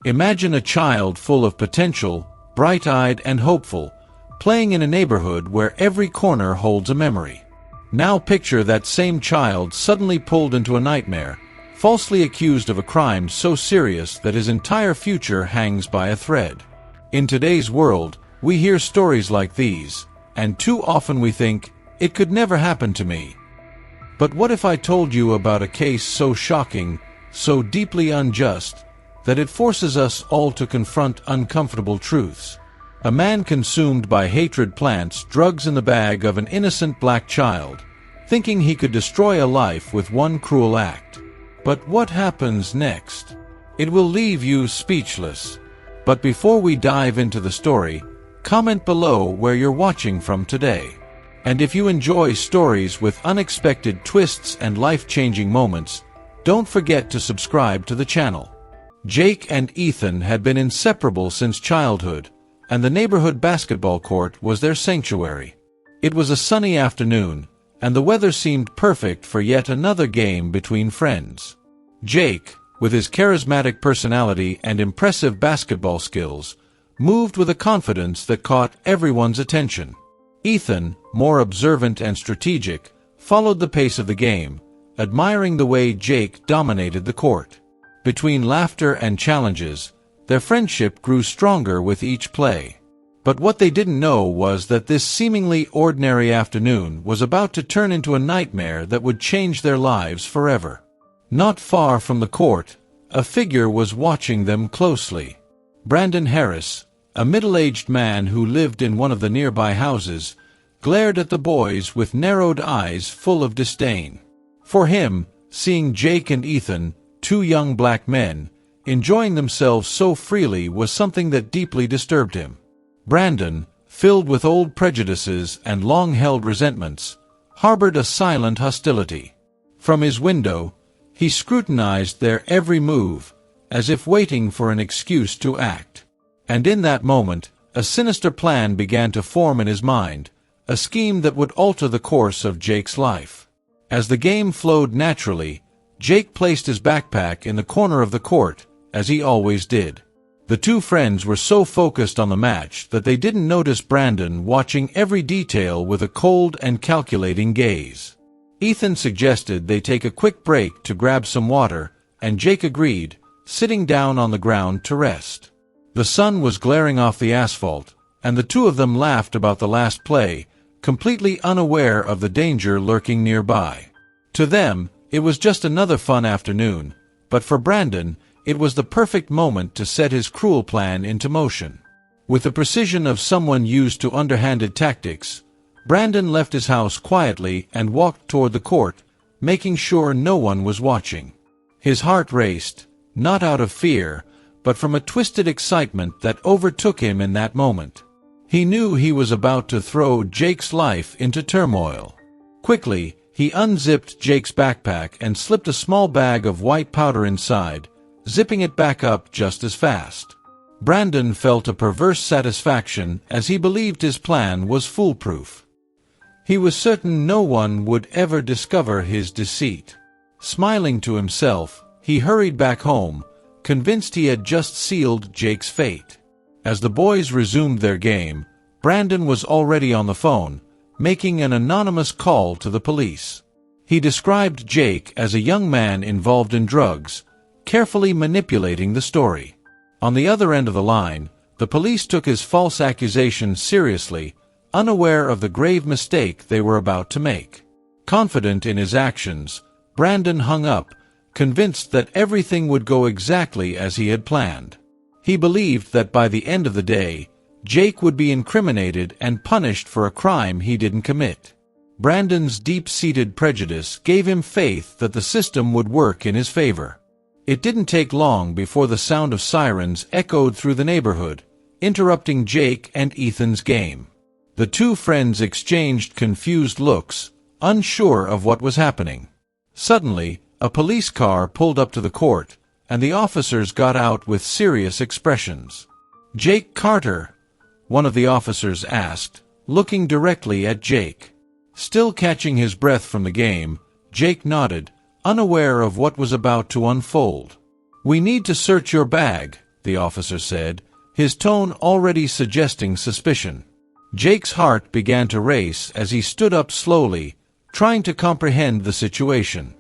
Imagine a child full of potential, bright-eyed and hopeful, playing in a neighborhood where every corner holds a memory. Now picture that same child suddenly pulled into a nightmare, falsely accused of a crime so serious that his entire future hangs by a thread. In today's world, we hear stories like these, and too often we think, it could never happen to me. But what if I told you about a case so shocking, so deeply unjust, that it forces us all to confront uncomfortable truths? A man consumed by hatred plants drugs in the bag of an innocent black child, thinking he could destroy a life with one cruel act. But what happens next? It will leave you speechless. But before we dive into the story, comment below where you're watching from today. And if you enjoy stories with unexpected twists and life-changing moments, don't forget to subscribe to the channel. Jake and Ethan had been inseparable since childhood, and the neighborhood basketball court was their sanctuary. It was a sunny afternoon, and the weather seemed perfect for yet another game between friends. Jake, with his charismatic personality and impressive basketball skills, moved with a confidence that caught everyone's attention. Ethan, more observant and strategic, followed the pace of the game, admiring the way Jake dominated the court. Between laughter and challenges, their friendship grew stronger with each play. But what they didn't know was that this seemingly ordinary afternoon was about to turn into a nightmare that would change their lives forever. Not far from the court, a figure was watching them closely. Brandon Harris, a middle-aged man who lived in one of the nearby houses, glared at the boys with narrowed eyes full of disdain. For him, seeing Jake and Ethan, two young black men, enjoying themselves so freely was something that deeply disturbed him. Brandon, filled with old prejudices and long-held resentments, harbored a silent hostility. From his window, he scrutinized their every move, as if waiting for an excuse to act. And in that moment, a sinister plan began to form in his mind, a scheme that would alter the course of Jake's life. As the game flowed naturally, Jake placed his backpack in the corner of the court, as he always did. The two friends were so focused on the match that they didn't notice Brandon watching every detail with a cold and calculating gaze. Ethan suggested they take a quick break to grab some water, and Jake agreed, sitting down on the ground to rest. The sun was glaring off the asphalt, and the two of them laughed about the last play, completely unaware of the danger lurking nearby. To them, it was just another fun afternoon, but for Brandon, it was the perfect moment to set his cruel plan into motion. With the precision of someone used to underhanded tactics, Brandon left his house quietly and walked toward the court, making sure no one was watching. His heart raced, not out of fear, but from a twisted excitement that overtook him in that moment. He knew he was about to throw Jake's life into turmoil. Quickly, he unzipped Jake's backpack and slipped a small bag of white powder inside, zipping it back up just as fast. Brandon felt a perverse satisfaction as he believed his plan was foolproof. He was certain no one would ever discover his deceit. Smiling to himself, he hurried back home, convinced he had just sealed Jake's fate. As the boys resumed their game, Brandon was already on the phone, making an anonymous call to the police. He described Jake as a young man involved in drugs, carefully manipulating the story. On the other end of the line, the police took his false accusation seriously, unaware of the grave mistake they were about to make. Confident in his actions, Brandon hung up, convinced that everything would go exactly as he had planned. He believed that by the end of the day, Jake would be incriminated and punished for a crime he didn't commit. Brandon's deep-seated prejudice gave him faith that the system would work in his favor. It didn't take long before the sound of sirens echoed through the neighborhood, interrupting Jake and Ethan's game. The two friends exchanged confused looks, unsure of what was happening. Suddenly, a police car pulled up to the court, and the officers got out with serious expressions. "Jake Carter?" one of the officers asked, looking directly at Jake. Still catching his breath from the game, Jake nodded, unaware of what was about to unfold. "We need to search your bag," the officer said, his tone already suggesting suspicion. Jake's heart began to race as he stood up slowly, trying to comprehend the situation.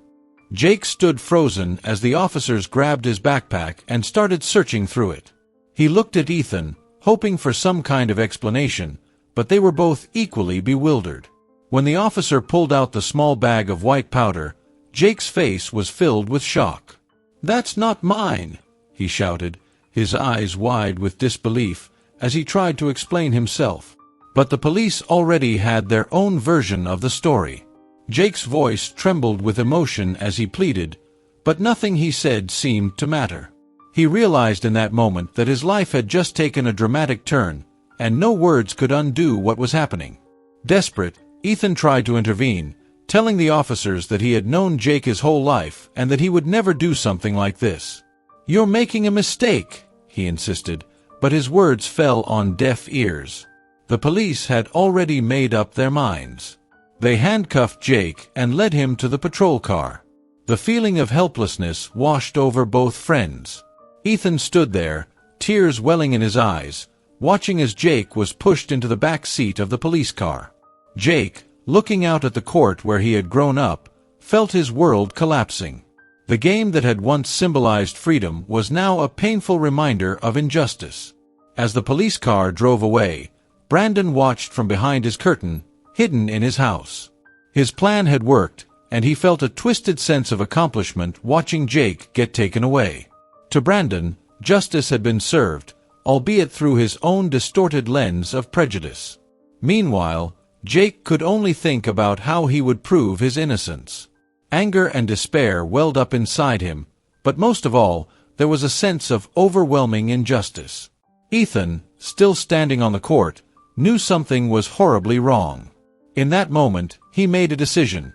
Jake stood frozen as the officers grabbed his backpack and started searching through it. He looked at Ethan, hoping for some kind of explanation, but they were both equally bewildered. When the officer pulled out the small bag of white powder, Jake's face was filled with shock. "That's not mine," he shouted, his eyes wide with disbelief as he tried to explain himself. But the police already had their own version of the story. Jake's voice trembled with emotion as he pleaded, but nothing he said seemed to matter. He realized in that moment that his life had just taken a dramatic turn, and no words could undo what was happening. Desperate, Ethan tried to intervene, telling the officers that he had known Jake his whole life and that he would never do something like this. "You're making a mistake," he insisted, but his words fell on deaf ears. The police had already made up their minds. They handcuffed Jake and led him to the patrol car. The feeling of helplessness washed over both friends. Ethan stood there, tears welling in his eyes, watching as Jake was pushed into the back seat of the police car. Jake, looking out at the court where he had grown up, felt his world collapsing. The game that had once symbolized freedom was now a painful reminder of injustice. As the police car drove away, Brandon watched from behind his curtain, hidden in his house. His plan had worked, and he felt a twisted sense of accomplishment watching Jake get taken away. To Brandon, justice had been served, albeit through his own distorted lens of prejudice. Meanwhile, Jake could only think about how he would prove his innocence. Anger and despair welled up inside him, but most of all, there was a sense of overwhelming injustice. Ethan, still standing on the court, knew something was horribly wrong. In that moment, he made a decision.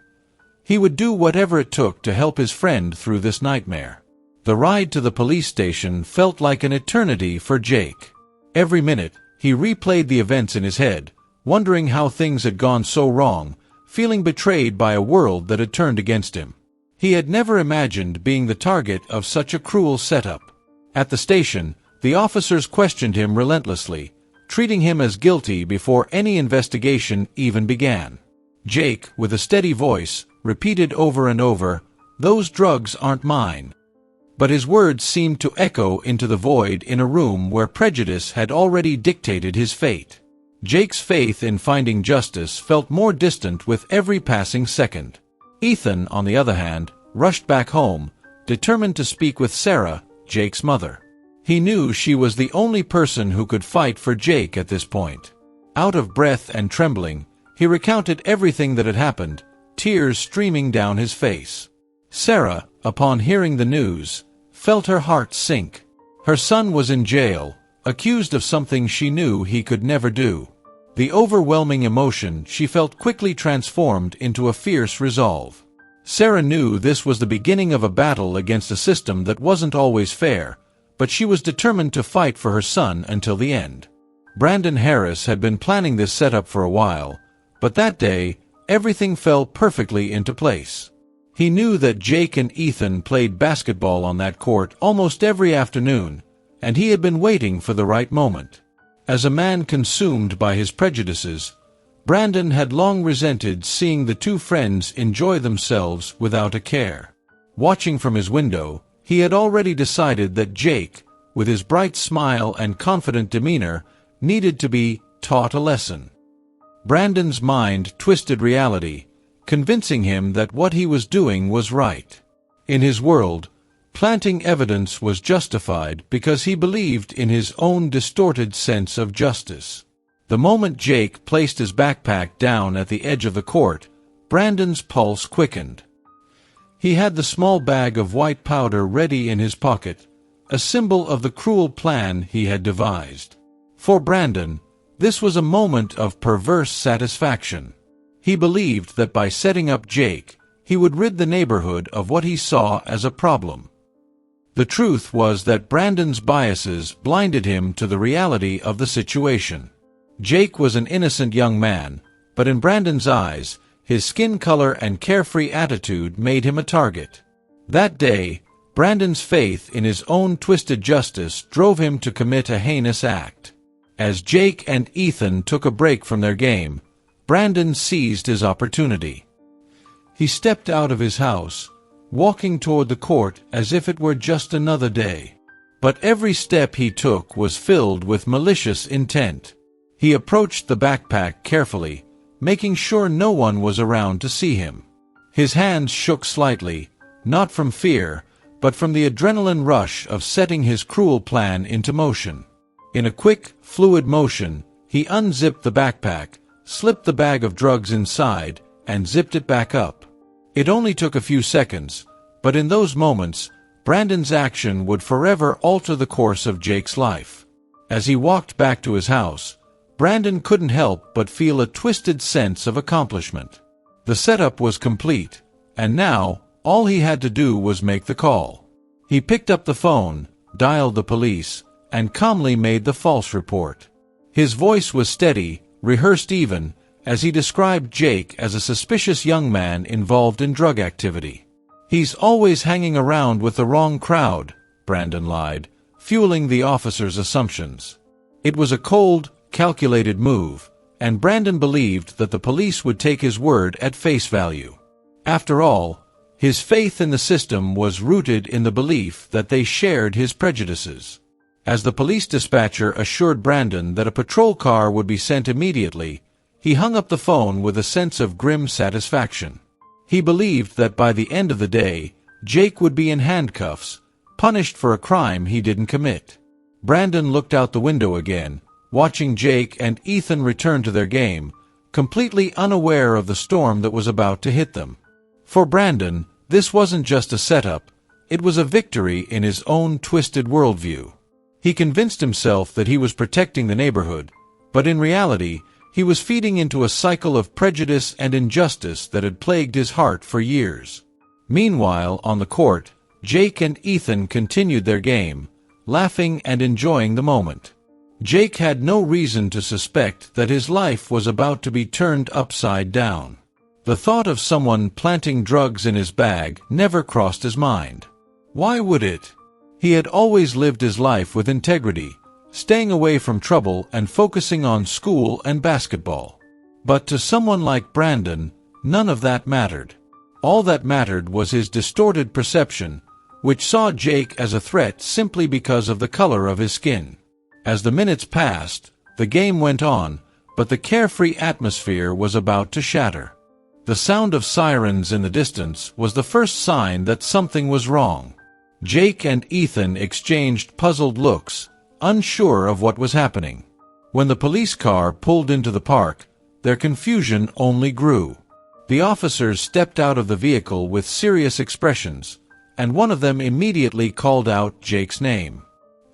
He would do whatever it took to help his friend through this nightmare. The ride to the police station felt like an eternity for Jake. Every minute, he replayed the events in his head, wondering how things had gone so wrong, feeling betrayed by a world that had turned against him. He had never imagined being the target of such a cruel setup. At the station, the officers questioned him relentlessly, treating him as guilty before any investigation even began. Jake, with a steady voice, repeated over and over, "Those drugs aren't mine." But his words seemed to echo into the void in a room where prejudice had already dictated his fate. Jake's faith in finding justice felt more distant with every passing second. Ethan, on the other hand, rushed back home, determined to speak with Sarah, Jake's mother. He knew she was the only person who could fight for Jake at this point. Out of breath and trembling, he recounted everything that had happened, tears streaming down his face. Sarah, upon hearing the news, felt her heart sink. Her son was in jail, accused of something she knew he could never do. The overwhelming emotion she felt quickly transformed into a fierce resolve. Sarah knew this was the beginning of a battle against a system that wasn't always fair, but she was determined to fight for her son until the end. Brandon Harris had been planning this setup for a while, but that day, everything fell perfectly into place. He knew that Jake and Ethan played basketball on that court almost every afternoon, and he had been waiting for the right moment. As a man consumed by his prejudices, Brandon had long resented seeing the two friends enjoy themselves without a care. Watching from his window, he had already decided that Jake, with his bright smile and confident demeanor, needed to be taught a lesson. Brandon's mind twisted reality, convincing him that what he was doing was right. In his world, planting evidence was justified because he believed in his own distorted sense of justice. The moment Jake placed his backpack down at the edge of the court, Brandon's pulse quickened. He had the small bag of white powder ready in his pocket, a symbol of the cruel plan he had devised. For Brandon, this was a moment of perverse satisfaction. He believed that by setting up Jake, he would rid the neighborhood of what he saw as a problem. The truth was that Brandon's biases blinded him to the reality of the situation. Jake was an innocent young man, but in Brandon's eyes, his skin color and carefree attitude made him a target. That day, Brandon's faith in his own twisted justice drove him to commit a heinous act. As Jake and Ethan took a break from their game, Brandon seized his opportunity. He stepped out of his house, walking toward the court as if it were just another day. But every step he took was filled with malicious intent. He approached the backpack carefully, making sure no one was around to see him. His hands shook slightly, not from fear, but from the adrenaline rush of setting his cruel plan into motion. In a quick, fluid motion, he unzipped the backpack, slipped the bag of drugs inside, and zipped it back up. It only took a few seconds, but in those moments, Brandon's action would forever alter the course of Jake's life. As he walked back to his house, Brandon couldn't help but feel a twisted sense of accomplishment. The setup was complete, and now, all he had to do was make the call. He picked up the phone, dialed the police, and calmly made the false report. His voice was steady, rehearsed even, as he described Jake as a suspicious young man involved in drug activity. "He's always hanging around with the wrong crowd," Brandon lied, fueling the officer's assumptions. It was a cold, calculated move, and Brandon believed that the police would take his word at face value. After all, his faith in the system was rooted in the belief that they shared his prejudices. As the police dispatcher assured Brandon that a patrol car would be sent immediately, he hung up the phone with a sense of grim satisfaction. He believed that by the end of the day, Jake would be in handcuffs, punished for a crime he didn't commit. Brandon looked out the window again, watching Jake and Ethan return to their game, completely unaware of the storm that was about to hit them. For Brandon, this wasn't just a setup, it was a victory in his own twisted worldview. He convinced himself that he was protecting the neighborhood, but in reality, he was feeding into a cycle of prejudice and injustice that had plagued his heart for years. Meanwhile, on the court, Jake and Ethan continued their game, laughing and enjoying the moment. Jake had no reason to suspect that his life was about to be turned upside down. The thought of someone planting drugs in his bag never crossed his mind. Why would it? He had always lived his life with integrity, staying away from trouble and focusing on school and basketball. But to someone like Brandon, none of that mattered. All that mattered was his distorted perception, which saw Jake as a threat simply because of the color of his skin. As the minutes passed, the game went on, but the carefree atmosphere was about to shatter. The sound of sirens in the distance was the first sign that something was wrong. Jake and Ethan exchanged puzzled looks, unsure of what was happening. When the police car pulled into the park, their confusion only grew. The officers stepped out of the vehicle with serious expressions, and one of them immediately called out Jake's name.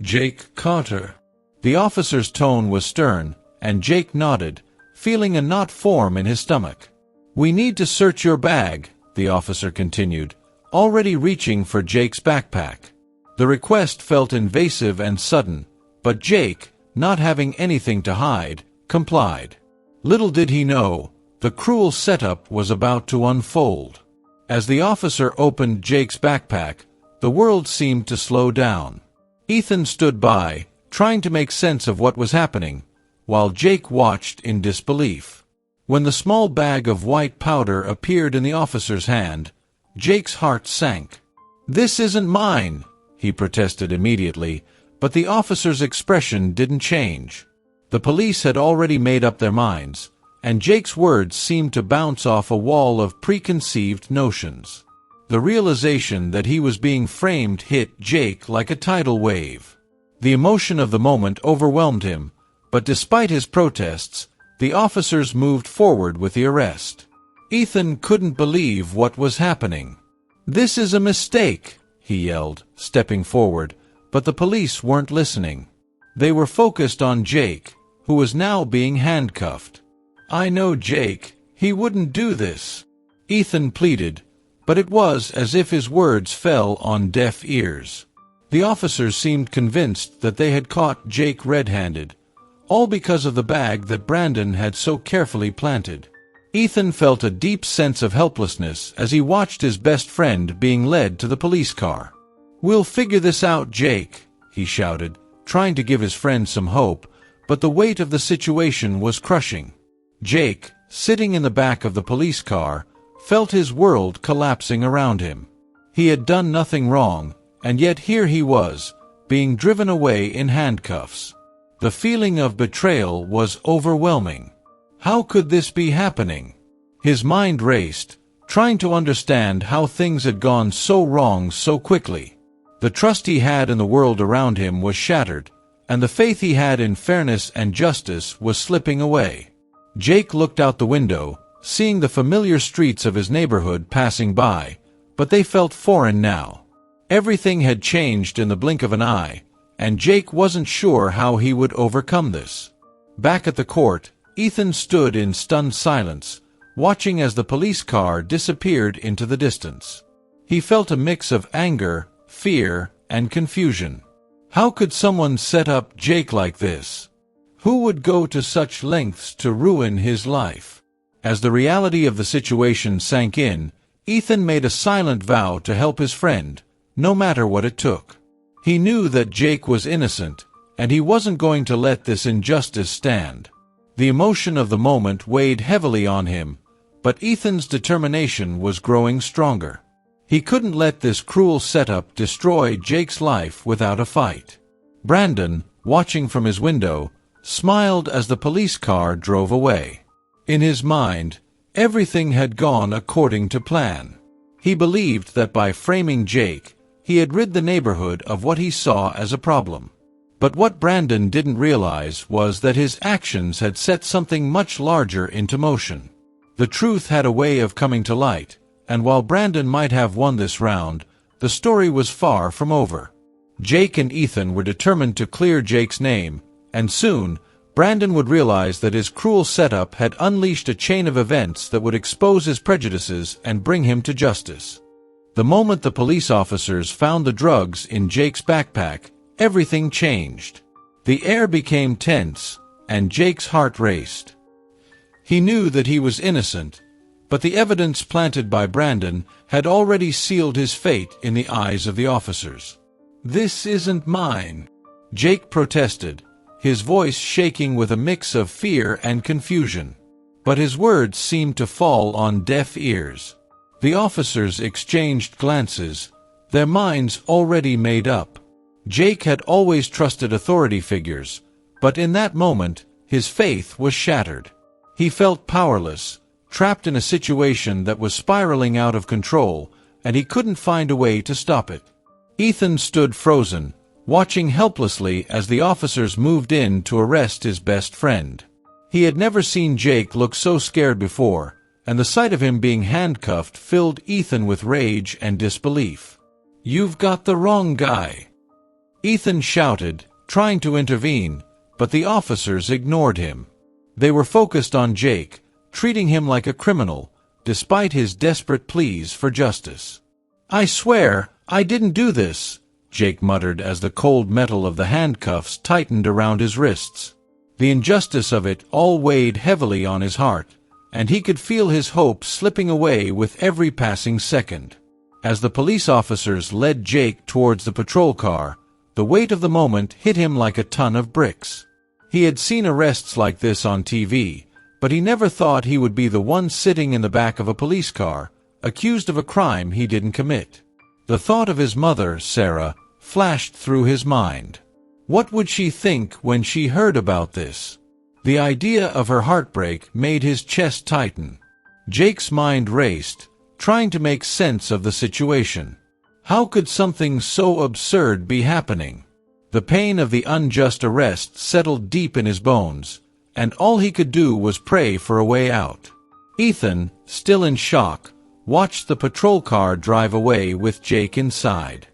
"Jake Carter." The officer's tone was stern, and Jake nodded, feeling a knot form in his stomach. "We need to search your bag," the officer continued, already reaching for Jake's backpack. The request felt invasive and sudden, but Jake, not having anything to hide, complied. Little did he know, the cruel setup was about to unfold. As the officer opened Jake's backpack, the world seemed to slow down. Ethan stood by, trying to make sense of what was happening, while Jake watched in disbelief. When the small bag of white powder appeared in the officer's hand, Jake's heart sank. "This isn't mine," he protested immediately, but the officer's expression didn't change. The police had already made up their minds, and Jake's words seemed to bounce off a wall of preconceived notions. The realization that he was being framed hit Jake like a tidal wave. The emotion of the moment overwhelmed him, but despite his protests, the officers moved forward with the arrest. Ethan couldn't believe what was happening. "This is a mistake," he yelled, stepping forward, but the police weren't listening. They were focused on Jake, who was now being handcuffed. "I know Jake, he wouldn't do this," Ethan pleaded, but it was as if his words fell on deaf ears. The officers seemed convinced that they had caught Jake red-handed, all because of the bag that Brandon had so carefully planted. Ethan felt a deep sense of helplessness as he watched his best friend being led to the police car. "We'll figure this out, Jake," he shouted, trying to give his friend some hope, but the weight of the situation was crushing. Jake, sitting in the back of the police car, felt his world collapsing around him. He had done nothing wrong, and yet here he was, being driven away in handcuffs. The feeling of betrayal was overwhelming. How could this be happening? His mind raced, trying to understand how things had gone so wrong so quickly. The trust he had in the world around him was shattered, and the faith he had in fairness and justice was slipping away. Jake looked out the window, seeing the familiar streets of his neighborhood passing by, but they felt foreign now. Everything had changed in the blink of an eye, and Jake wasn't sure how he would overcome this. Back at the court, Ethan stood in stunned silence, watching as the police car disappeared into the distance. He felt a mix of anger, fear, and confusion. How could someone set up Jake like this? Who would go to such lengths to ruin his life? As the reality of the situation sank in, Ethan made a silent vow to help his friend, no matter what it took. He knew that Jake was innocent, and he wasn't going to let this injustice stand. The emotion of the moment weighed heavily on him, but Ethan's determination was growing stronger. He couldn't let this cruel setup destroy Jake's life without a fight. Brandon, watching from his window, smiled as the police car drove away. In his mind, everything had gone according to plan. He believed that by framing Jake, he had rid the neighborhood of what he saw as a problem. But what Brandon didn't realize was that his actions had set something much larger into motion. The truth had a way of coming to light, and while Brandon might have won this round, the story was far from over. Jake and Ethan were determined to clear Jake's name, and soon, Brandon would realize that his cruel setup had unleashed a chain of events that would expose his prejudices and bring him to justice. The moment the police officers found the drugs in Jake's backpack, everything changed. The air became tense, and Jake's heart raced. He knew that he was innocent, but the evidence planted by Brandon had already sealed his fate in the eyes of the officers. "This isn't mine," Jake protested, his voice shaking with a mix of fear and confusion. But his words seemed to fall on deaf ears. The officers exchanged glances, their minds already made up. Jake had always trusted authority figures, but in that moment, his faith was shattered. He felt powerless, trapped in a situation that was spiraling out of control, and he couldn't find a way to stop it. Ethan stood frozen, watching helplessly as the officers moved in to arrest his best friend. He had never seen Jake look so scared before, and the sight of him being handcuffed filled Ethan with rage and disbelief. "You've got the wrong guy," Ethan shouted, trying to intervene, but the officers ignored him. They were focused on Jake, treating him like a criminal, despite his desperate pleas for justice. "I swear, I didn't do this," Jake muttered as the cold metal of the handcuffs tightened around his wrists. The injustice of it all weighed heavily on his heart, and he could feel his hope slipping away with every passing second. As the police officers led Jake towards the patrol car, the weight of the moment hit him like a ton of bricks. He had seen arrests like this on TV, but he never thought he would be the one sitting in the back of a police car, accused of a crime he didn't commit. The thought of his mother, Sarah, flashed through his mind. What would she think when she heard about this? The idea of her heartbreak made his chest tighten. Jake's mind raced, trying to make sense of the situation. How could something so absurd be happening? The pain of the unjust arrest settled deep in his bones, and all he could do was pray for a way out. Ethan, still in shock, watched the patrol car drive away with Jake inside.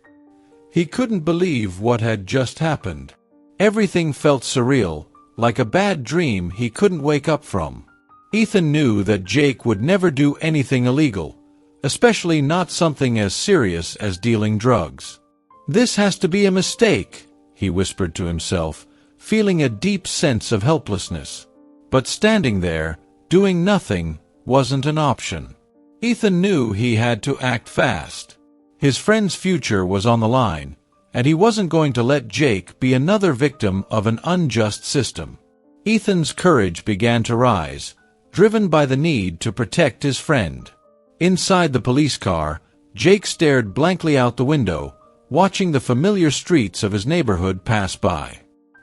He couldn't believe what had just happened. Everything felt surreal, like a bad dream he couldn't wake up from. Ethan knew that Jake would never do anything illegal, especially not something as serious as dealing drugs. "This has to be a mistake," he whispered to himself, feeling a deep sense of helplessness. But standing there, doing nothing, wasn't an option. Ethan knew he had to act fast. His friend's future was on the line, and he wasn't going to let Jake be another victim of an unjust system. Ethan's courage began to rise, driven by the need to protect his friend. Inside the police car, Jake stared blankly out the window, watching the familiar streets of his neighborhood pass by.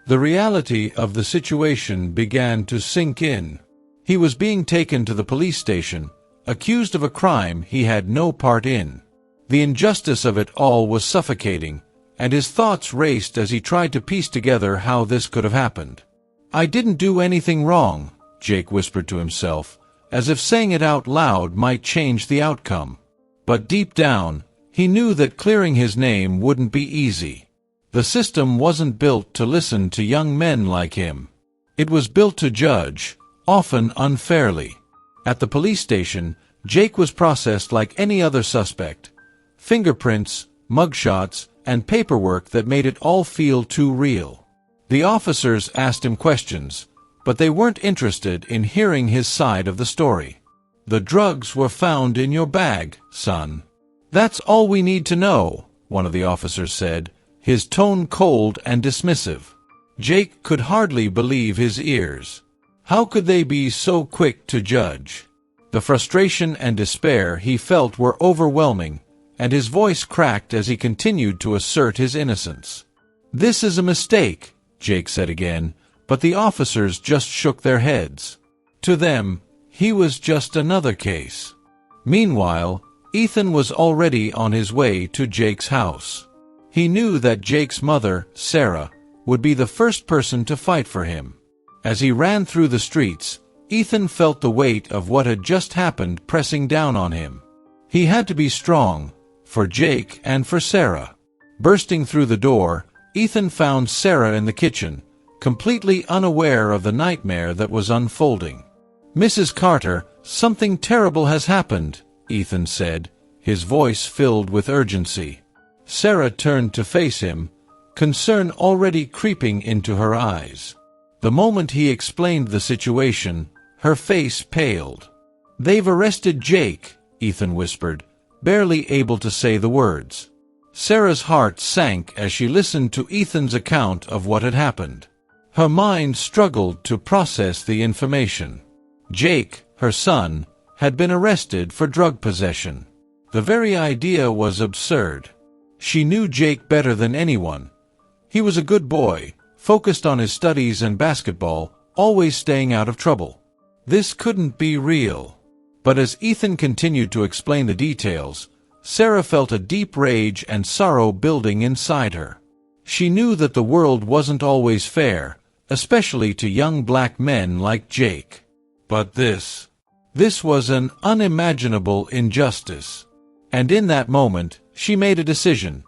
The reality of the situation began to sink in. He was being taken to the police station, accused of a crime he had no part in. The injustice of it all was suffocating, and his thoughts raced as he tried to piece together how this could have happened. "I didn't do anything wrong," Jake whispered to himself, as if saying it out loud might change the outcome. But deep down, he knew that clearing his name wouldn't be easy. The system wasn't built to listen to young men like him. It was built to judge, often unfairly. At the police station, Jake was processed like any other suspect. Fingerprints, mugshots, and paperwork that made it all feel too real. The officers asked him questions, but they weren't interested in hearing his side of the story. "The drugs were found in your bag, son. That's all we need to know," one of the officers said, his tone cold and dismissive. Jake could hardly believe his ears. How could they be so quick to judge? The frustration and despair he felt were overwhelming, and his voice cracked as he continued to assert his innocence. "This is a mistake," Jake said again, but the officers just shook their heads. To them, he was just another case. Meanwhile, Ethan was already on his way to Jake's house. He knew that Jake's mother, Sarah, would be the first person to fight for him. As he ran through the streets, Ethan felt the weight of what had just happened pressing down on him. He had to be strong, for Jake and for Sarah. Bursting through the door, Ethan found Sarah in the kitchen, completely unaware of the nightmare that was unfolding. "Mrs. Carter, something terrible has happened," Ethan said, his voice filled with urgency. Sarah turned to face him, concern already creeping into her eyes. The moment he explained the situation, her face paled. "They've arrested Jake," Ethan whispered, barely able to say the words. Sarah's heart sank as she listened to Ethan's account of what had happened. Her mind struggled to process the information. Jake, her son, had been arrested for drug possession. The very idea was absurd. She knew Jake better than anyone. He was a good boy, focused on his studies and basketball, always staying out of trouble. This couldn't be real. But as Ethan continued to explain the details, Sarah felt a deep rage and sorrow building inside her. She knew that the world wasn't always fair, especially to young black men like Jake. But this was an unimaginable injustice. And in that moment, she made a decision.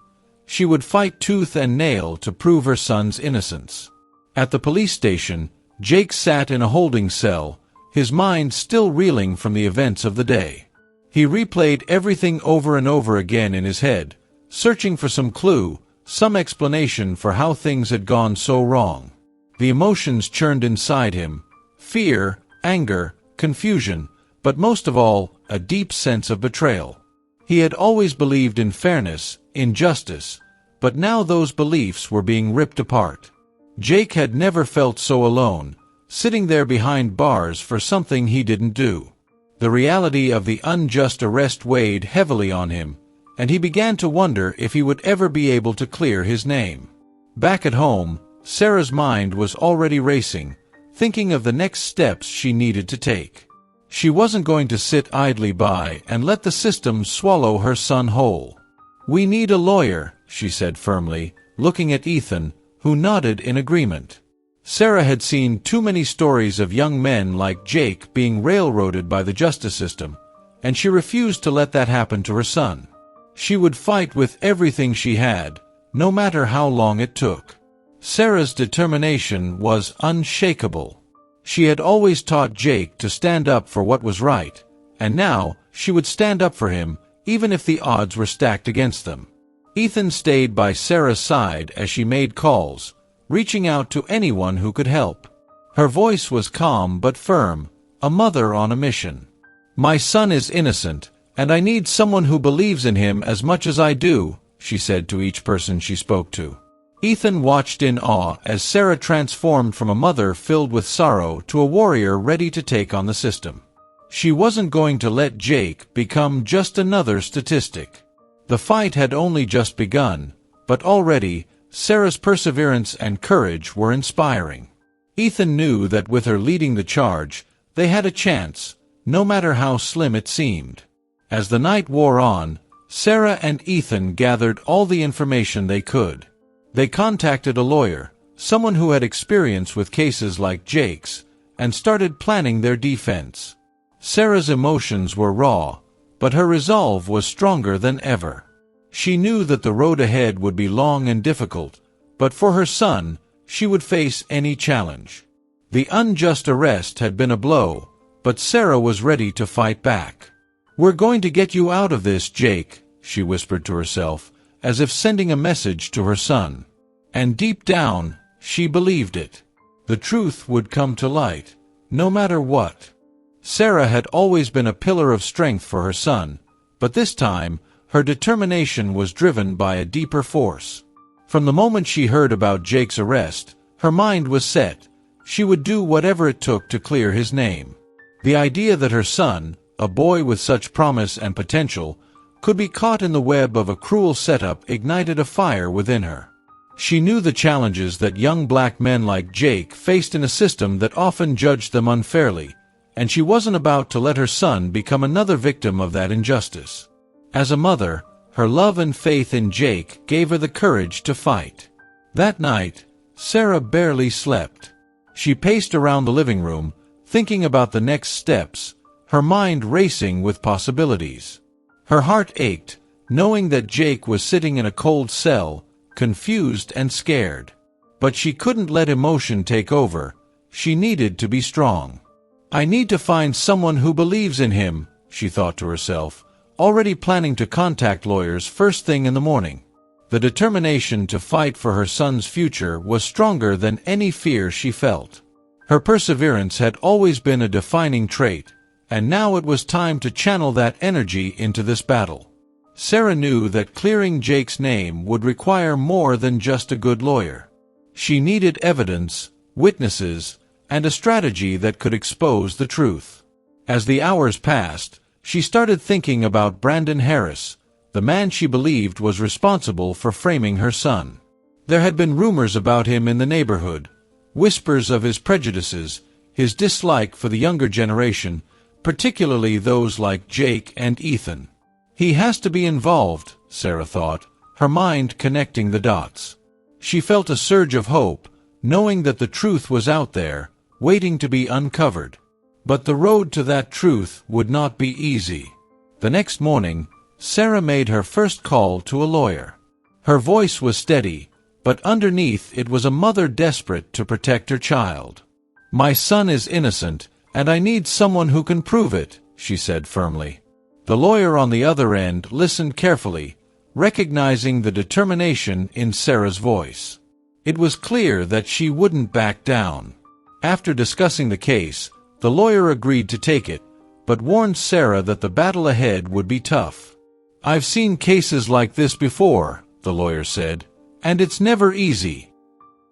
She would fight tooth and nail to prove her son's innocence. At the police station, Jake sat in a holding cell, his mind still reeling from the events of the day. He replayed everything over and over again in his head, searching for some clue, some explanation for how things had gone so wrong. The emotions churned inside him: fear, anger, confusion, but most of all, a deep sense of betrayal. He had always believed in fairness, in justice, but now those beliefs were being ripped apart. Jake had never felt so alone, sitting there behind bars for something he didn't do. The reality of the unjust arrest weighed heavily on him, and he began to wonder if he would ever be able to clear his name. Back at home, Sarah's mind was already racing, thinking of the next steps she needed to take. She wasn't going to sit idly by and let the system swallow her son whole. "We need a lawyer," she said firmly, looking at Ethan, who nodded in agreement. Sarah had seen too many stories of young men like Jake being railroaded by the justice system, and she refused to let that happen to her son. She would fight with everything she had, no matter how long it took. Sarah's determination was unshakable. She had always taught Jake to stand up for what was right, and now she would stand up for him, even if the odds were stacked against them. Ethan stayed by Sarah's side as she made calls, reaching out to anyone who could help. Her voice was calm but firm, a mother on a mission. "My son is innocent, And I need someone who believes in him as much as I do, she said to each person she spoke to. Ethan watched in awe as Sarah transformed from a mother filled with sorrow to a warrior ready to take on the system. She wasn't going to let Jake become just another statistic. The fight had only just begun, but already, Sarah's perseverance and courage were inspiring. Ethan knew that with her leading the charge, they had a chance, no matter how slim it seemed. As the night wore on, Sarah and Ethan gathered all the information they could. They contacted a lawyer, someone who had experience with cases like Jake's, and started planning their defense. Sarah's emotions were raw, but her resolve was stronger than ever. She knew that the road ahead would be long and difficult, but for her son, she would face any challenge. The unjust arrest had been a blow, but Sarah was ready to fight back. "We're going to get you out of this, Jake," she whispered to herself, as if sending a message to her son. And deep down, she believed it. The truth would come to light, no matter what. Sarah had always been a pillar of strength for her son, but this time, her determination was driven by a deeper force. From the moment she heard about Jake's arrest, her mind was set. She would do whatever it took to clear his name. The idea that her son, a boy with such promise and potential, could be caught in the web of a cruel setup ignited a fire within her. She knew the challenges that young black men like Jake faced in a system that often judged them unfairly, and she wasn't about to let her son become another victim of that injustice. As a mother, her love and faith in Jake gave her the courage to fight. That night, Sarah barely slept. She paced around the living room, thinking about the next steps, her mind racing with possibilities. Her heart ached, knowing that Jake was sitting in a cold cell, confused and scared. But she couldn't let emotion take over. She needed to be strong. "I need to find someone who believes in him," she thought to herself, already planning to contact lawyers first thing in the morning. The determination to fight for her son's future was stronger than any fear she felt. Her perseverance had always been a defining trait, and now it was time to channel that energy into this battle. Sarah knew that clearing Jake's name would require more than just a good lawyer. She needed evidence, witnesses, and a strategy that could expose the truth. As the hours passed, she started thinking about Brandon Harris, the man she believed was responsible for framing her son. There had been rumors about him in the neighborhood, whispers of his prejudices, his dislike for the younger generation, particularly those like Jake and Ethan. He has to be involved, Sarah thought, her mind connecting the dots. She felt a surge of hope, knowing that the truth was out there, waiting to be uncovered. But the road to that truth would not be easy. The next morning, Sarah made her first call to a lawyer. Her voice was steady, but underneath it was a mother desperate to protect her child. "My son is innocent, and I need someone who can prove it," she said firmly. The lawyer on the other end listened carefully, recognizing the determination in Sarah's voice. It was clear that she wouldn't back down. After discussing the case, the lawyer agreed to take it, but warned Sarah that the battle ahead would be tough. "I've seen cases like this before," the lawyer said, "and it's never easy."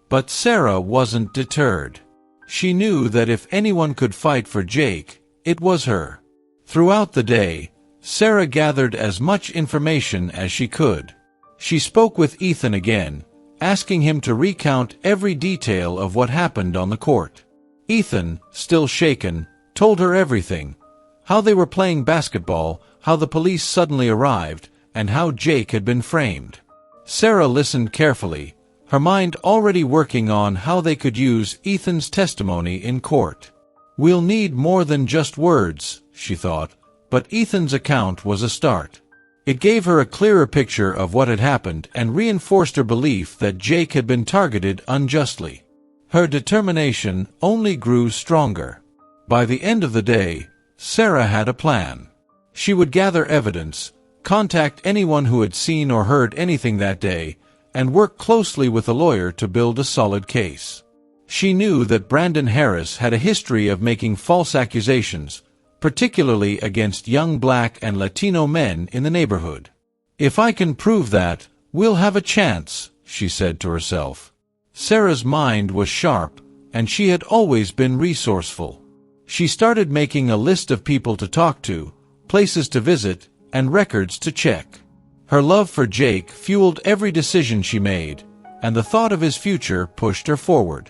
But Sarah wasn't deterred. She knew that if anyone could fight for Jake, it was her. Throughout the day, Sarah gathered as much information as she could. She spoke with Ethan again, asking him to recount every detail of what happened on the court. Ethan, still shaken, told her everything: how they were playing basketball, how the police suddenly arrived, and how Jake had been framed. Sarah listened carefully, her mind already working on how they could use Ethan's testimony in court. "We'll need more than just words," she thought, but Ethan's account was a start. It gave her a clearer picture of what had happened and reinforced her belief that Jake had been targeted unjustly. Her determination only grew stronger. By the end of the day, Sarah had a plan. She would gather evidence, contact anyone who had seen or heard anything that day, and work closely with a lawyer to build a solid case. She knew that Brandon Harris had a history of making false accusations, particularly against young Black and Latino men in the neighborhood. "If I can prove that, we'll have a chance," she said to herself. Sarah's mind was sharp, and she had always been resourceful. She started making a list of people to talk to, places to visit, and records to check. Her love for Jake fueled every decision she made, and the thought of his future pushed her forward.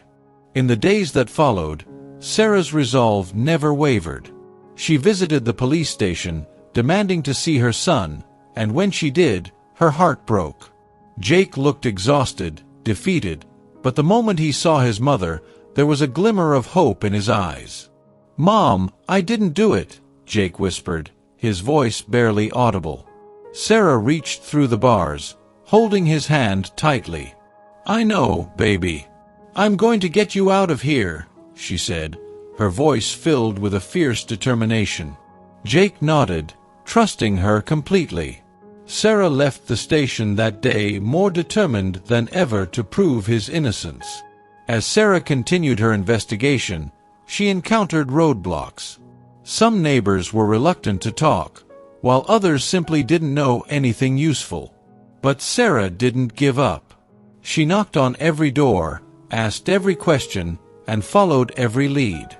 In the days that followed, Sarah's resolve never wavered. She visited the police station, demanding to see her son, and when she did, her heart broke. Jake looked exhausted, defeated, but the moment he saw his mother, there was a glimmer of hope in his eyes. "Mom, I didn't do it," Jake whispered, his voice barely audible. Sarah reached through the bars, holding his hand tightly. "I know, baby. I'm going to get you out of here," she said, her voice filled with a fierce determination. Jake nodded, trusting her completely. Sarah left the station that day more determined than ever to prove his innocence. As Sarah continued her investigation, she encountered roadblocks. Some neighbors were reluctant to talk, while others simply didn't know anything useful. But Sarah didn't give up. She knocked on every door, asked every question, and followed every lead.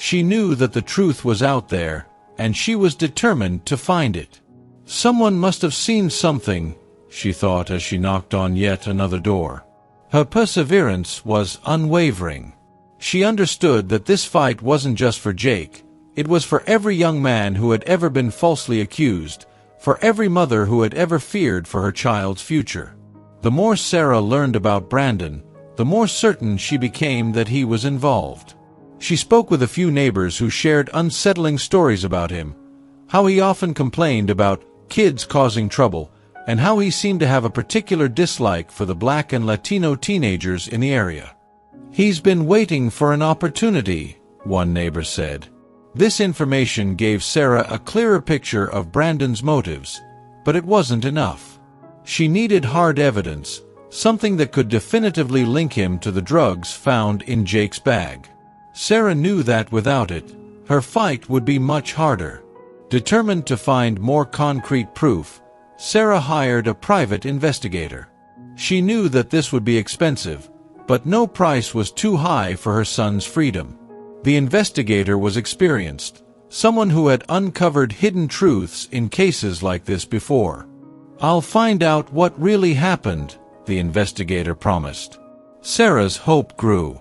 She knew that the truth was out there, and she was determined to find it. Someone must have seen something, she thought as she knocked on yet another door. Her perseverance was unwavering. She understood that this fight wasn't just for Jake, it was for every young man who had ever been falsely accused, for every mother who had ever feared for her child's future. The more Sarah learned about Brandon, the more certain she became that he was involved. She spoke with a few neighbors who shared unsettling stories about him, how he often complained about kids causing trouble, and how he seemed to have a particular dislike for the Black and Latino teenagers in the area. "He's been waiting for an opportunity," one neighbor said. This information gave Sarah a clearer picture of Brandon's motives, but it wasn't enough. She needed hard evidence, something that could definitively link him to the drugs found in Jake's bag. Sarah knew that without it, her fight would be much harder. Determined to find more concrete proof, Sarah hired a private investigator. She knew that this would be expensive, but no price was too high for her son's freedom. The investigator was experienced, someone who had uncovered hidden truths in cases like this before. "I'll find out what really happened," the investigator promised. Sarah's hope grew.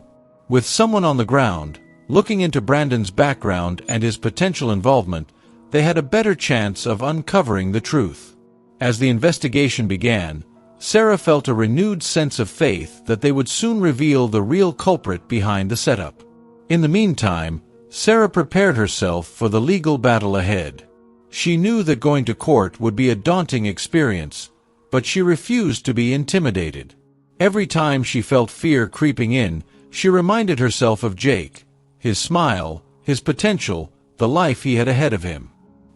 With someone on the ground, looking into Brandon's background and his potential involvement, they had a better chance of uncovering the truth. As the investigation began, Sarah felt a renewed sense of faith that they would soon reveal the real culprit behind the setup. In the meantime, Sarah prepared herself for the legal battle ahead. She knew that going to court would be a daunting experience, but she refused to be intimidated. Every time she felt fear creeping in, she reminded herself of Jake, his smile, his potential, the life he had ahead of him.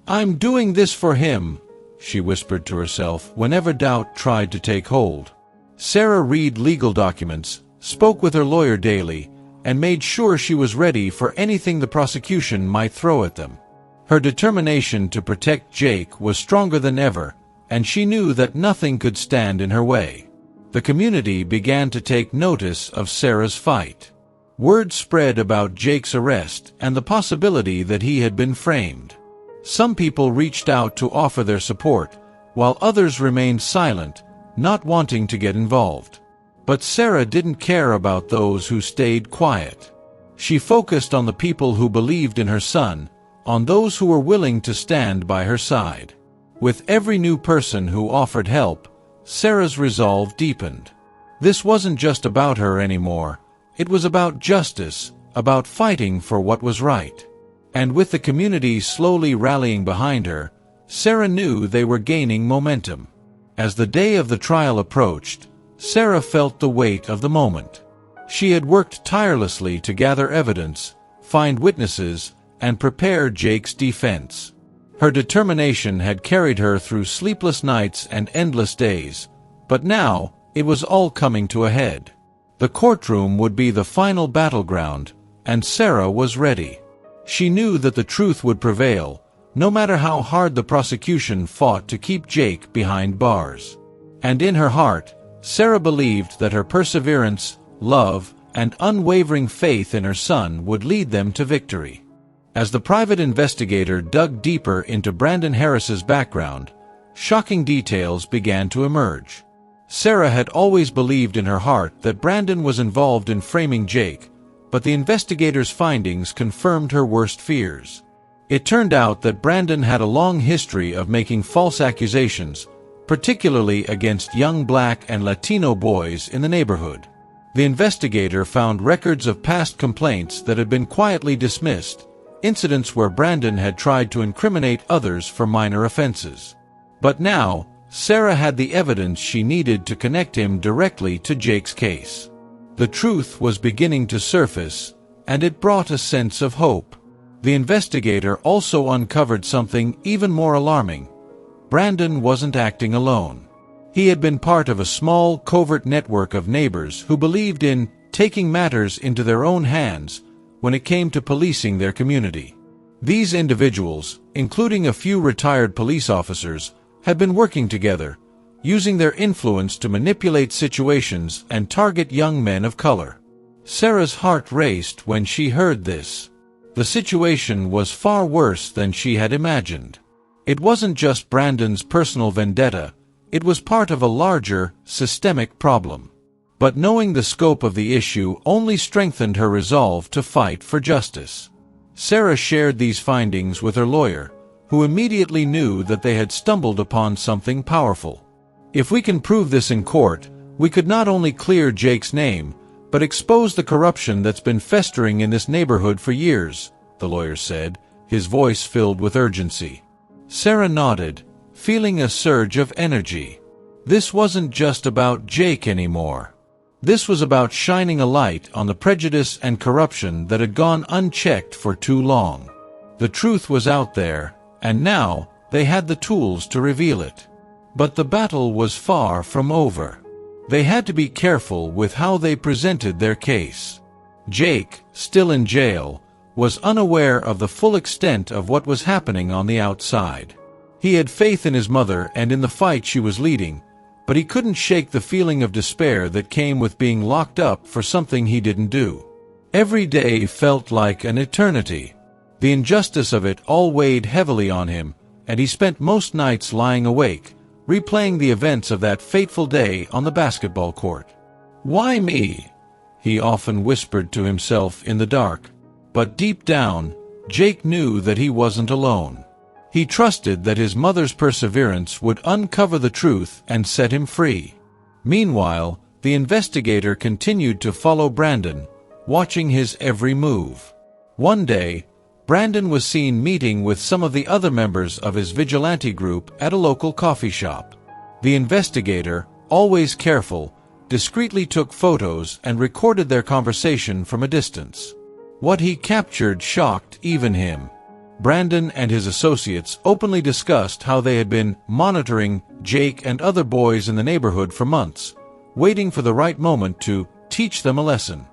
"I'm doing this for him," she whispered to herself whenever doubt tried to take hold. Sarah read legal documents, spoke with her lawyer daily, and made sure she was ready for anything the prosecution might throw at them. Her determination to protect Jake was stronger than ever, and she knew that nothing could stand in her way. The community began to take notice of Sarah's fight. Word spread about Jake's arrest and the possibility that he had been framed. Some people reached out to offer their support, while others remained silent, not wanting to get involved. But Sarah didn't care about those who stayed quiet. She focused on the people who believed in her son, on those who were willing to stand by her side. With every new person who offered help, Sarah's resolve deepened. This wasn't just about her anymore. It was about justice, about fighting for what was right. And with the community slowly rallying behind her, Sarah knew they were gaining momentum. As the day of the trial approached, Sarah felt the weight of the moment. She had worked tirelessly to gather evidence, find witnesses, and prepare Jake's defense. Her determination had carried her through sleepless nights and endless days, but now it was all coming to a head. The courtroom would be the final battleground, and Sarah was ready. She knew that the truth would prevail, no matter how hard the prosecution fought to keep Jake behind bars. And in her heart, Sarah believed that her perseverance, love, and unwavering faith in her son would lead them to victory. As the private investigator dug deeper into Brandon Harris's background, shocking details began to emerge. Sarah had always believed in her heart that Brandon was involved in framing Jake, but the investigator's findings confirmed her worst fears. It turned out that Brandon had a long history of making false accusations, particularly against young Black and Latino boys in the neighborhood. The investigator found records of past complaints that had been quietly dismissed, incidents where Brandon had tried to incriminate others for minor offenses. But now, Sarah had the evidence she needed to connect him directly to Jake's case. The truth was beginning to surface, and it brought a sense of hope. The investigator also uncovered something even more alarming. Brandon wasn't acting alone. He had been part of a small, covert network of neighbors who believed in taking matters into their own hands when it came to policing their community. These individuals, including a few retired police officers, had been working together, using their influence to manipulate situations and target young men of color. Sarah's heart raced when she heard this. The situation was far worse than she had imagined. It wasn't just Brandon's personal vendetta, it was part of a larger, systemic problem. But knowing the scope of the issue only strengthened her resolve to fight for justice. Sarah shared these findings with her lawyer, who immediately knew that they had stumbled upon something powerful. If we can prove this in court, we could not only clear Jake's name, but expose the corruption that's been festering in this neighborhood for years, the lawyer said, his voice filled with urgency. Sarah nodded, feeling a surge of energy. This wasn't just about Jake anymore. This was about shining a light on the prejudice and corruption that had gone unchecked for too long. The truth was out there, and now they had the tools to reveal it. But the battle was far from over. They had to be careful with how they presented their case. Jake, still in jail, was unaware of the full extent of what was happening on the outside. He had faith in his mother and in the fight she was leading, but he couldn't shake the feeling of despair that came with being locked up for something he didn't do. Every day felt like an eternity. The injustice of it all weighed heavily on him, and he spent most nights lying awake, replaying the events of that fateful day on the basketball court. "Why me?" he often whispered to himself in the dark. But deep down, Jake knew that he wasn't alone. He trusted that his mother's perseverance would uncover the truth and set him free. Meanwhile, the investigator continued to follow Brandon, watching his every move. One day, Brandon was seen meeting with some of the other members of his vigilante group at a local coffee shop. The investigator, always careful, discreetly took photos and recorded their conversation from a distance. What he captured shocked even him. Brandon and his associates openly discussed how they had been monitoring Jake and other boys in the neighborhood for months, waiting for the right moment to teach them a lesson.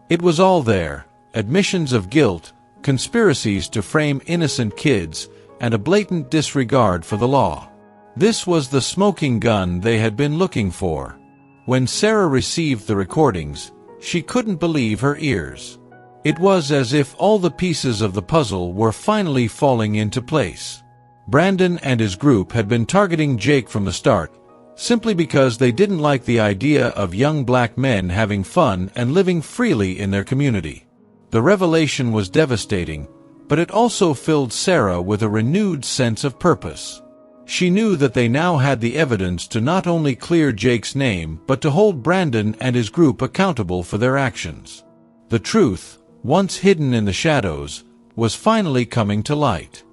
It was all there: admissions of guilt, conspiracies to frame innocent kids, and a blatant disregard for the law. This was the smoking gun they had been looking for. When Sarah received the recordings, she couldn't believe her ears. It was as if all the pieces of the puzzle were finally falling into place. Brandon and his group had been targeting Jake from the start, simply because they didn't like the idea of young black men having fun and living freely in their community. The revelation was devastating, but it also filled Sarah with a renewed sense of purpose. She knew that they now had the evidence to not only clear Jake's name, but to hold Brandon and his group accountable for their actions. The truth, once hidden in the shadows, was finally coming to light.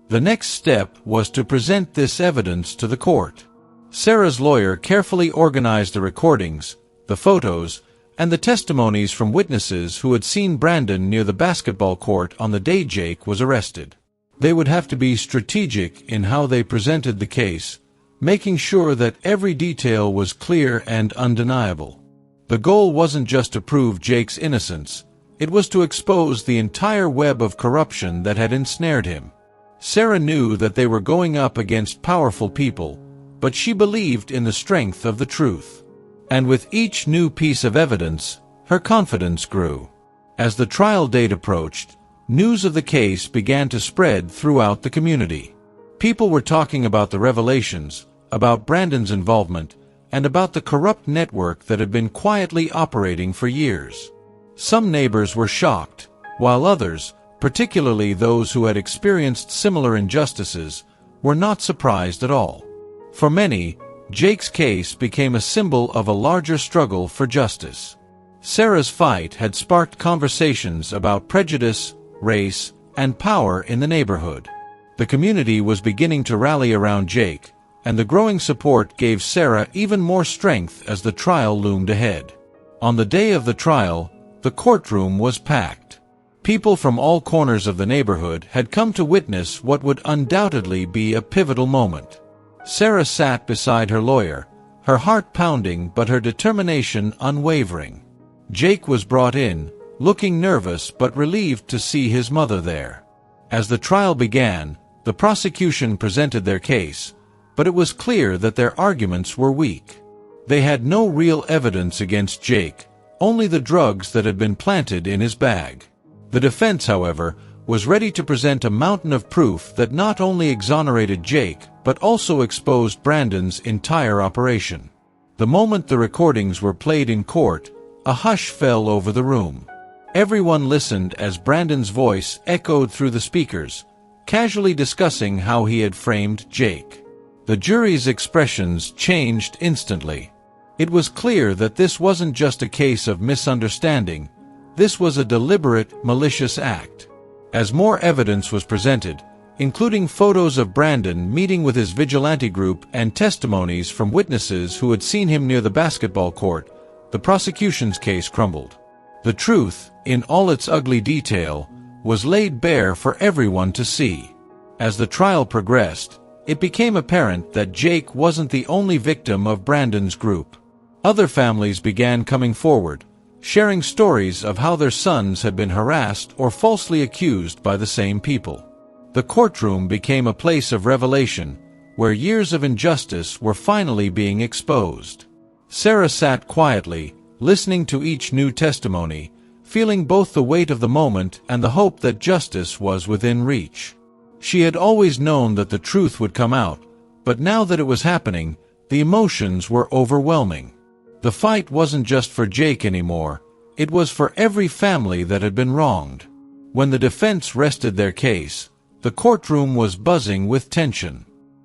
The next step was to present this evidence to the court. Sarah's lawyer carefully organized the recordings, the photos, and the testimonies from witnesses who had seen Brandon near the basketball court on the day Jake was arrested. They would have to be strategic in how they presented the case, making sure that every detail was clear and undeniable. The goal wasn't just to prove Jake's innocence, It was to expose the entire web of corruption that had ensnared him. Sarah knew that they were going up against powerful people, but she believed in the strength of the truth. And with each new piece of evidence, her confidence grew. As the trial date approached, news of the case began to spread throughout the community. People were talking about the revelations, about Brandon's involvement, and about the corrupt network that had been quietly operating for years. Some neighbors were shocked, while others, particularly those who had experienced similar injustices, were not surprised at all. For many, Jake's case became a symbol of a larger struggle for justice. Sarah's fight had sparked conversations about prejudice, race, and power in the neighborhood. The community was beginning to rally around Jake, and the growing support gave Sarah even more strength as the trial loomed ahead. On the day of the trial, the courtroom was packed. People from all corners of the neighborhood had come to witness what would undoubtedly be a pivotal moment. Sarah sat beside her lawyer, her heart pounding but her determination unwavering. Jake was brought in, looking nervous but relieved to see his mother there. As the trial began, the prosecution presented their case, but it was clear that their arguments were weak. They had no real evidence against Jake, only the drugs that had been planted in his bag. The defense, however, was ready to present a mountain of proof that not only exonerated Jake, but also exposed Brandon's entire operation. The moment the recordings were played in court, a hush fell over the room. Everyone listened as Brandon's voice echoed through the speakers, casually discussing how he had framed Jake. The jury's expressions changed instantly. It was clear that this wasn't just a case of misunderstanding, this was a deliberate, malicious act. As more evidence was presented, including photos of Brandon meeting with his vigilante group and testimonies from witnesses who had seen him near the basketball court, the prosecution's case crumbled. The truth, in all its ugly detail, was laid bare for everyone to see. As the trial progressed, it became apparent that Jake wasn't the only victim of Brandon's group. Other families began coming forward, sharing stories of how their sons had been harassed or falsely accused by the same people. The courtroom became a place of revelation, where years of injustice were finally being exposed. Sarah sat quietly, listening to each new testimony, feeling both the weight of the moment and the hope that justice was within reach. She had always known that the truth would come out, but now that it was happening, the emotions were overwhelming. The fight wasn't just for Jake anymore, it was for every family that had been wronged. When the defense rested their case, the courtroom was buzzing with tension.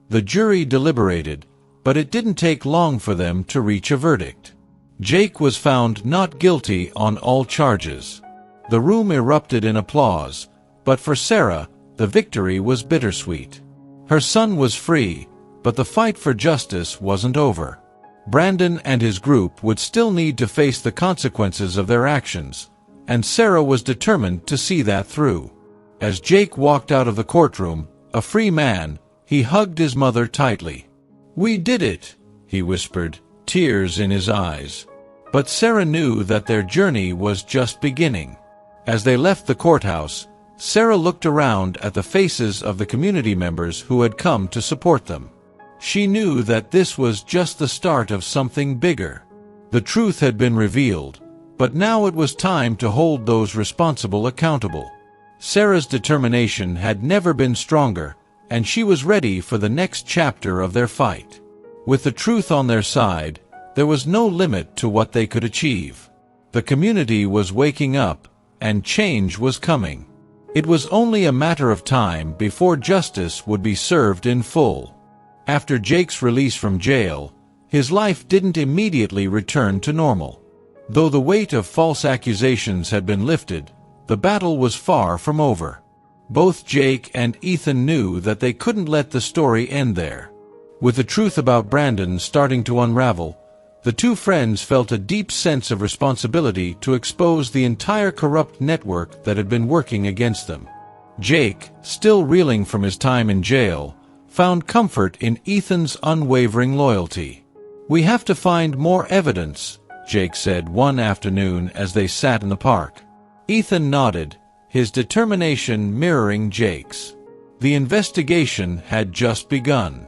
The jury deliberated, but it didn't take long for them to reach a verdict. Jake was found not guilty on all charges. The room erupted in applause, but for Sarah, the victory was bittersweet. Her son was free, but the fight for justice wasn't over. Brandon and his group would still need to face the consequences of their actions, and Sarah was determined to see that through. As Jake walked out of the courtroom, a free man, he hugged his mother tightly. "We did it," he whispered, tears in his eyes. But Sarah knew that their journey was just beginning. As they left the courthouse, Sarah looked around at the faces of the community members who had come to support them. She knew that this was just the start of something bigger. The truth had been revealed, but now it was time to hold those responsible accountable. Sarah's determination had never been stronger, and she was ready for the next chapter of their fight. With the truth on their side, there was no limit to what they could achieve. The community was waking up, and change was coming. It was only a matter of time before justice would be served in full. After Jake's release from jail, his life didn't immediately return to normal. Though the weight of false accusations had been lifted, the battle was far from over. Both Jake and Ethan knew that they couldn't let the story end there. With the truth about Brandon starting to unravel, the two friends felt a deep sense of responsibility to expose the entire corrupt network that had been working against them. Jake, still reeling from his time in jail, found comfort in Ethan's unwavering loyalty. "We have to find more evidence," Jake said one afternoon as they sat in the park. Ethan nodded, his determination mirroring Jake's. The investigation had just begun.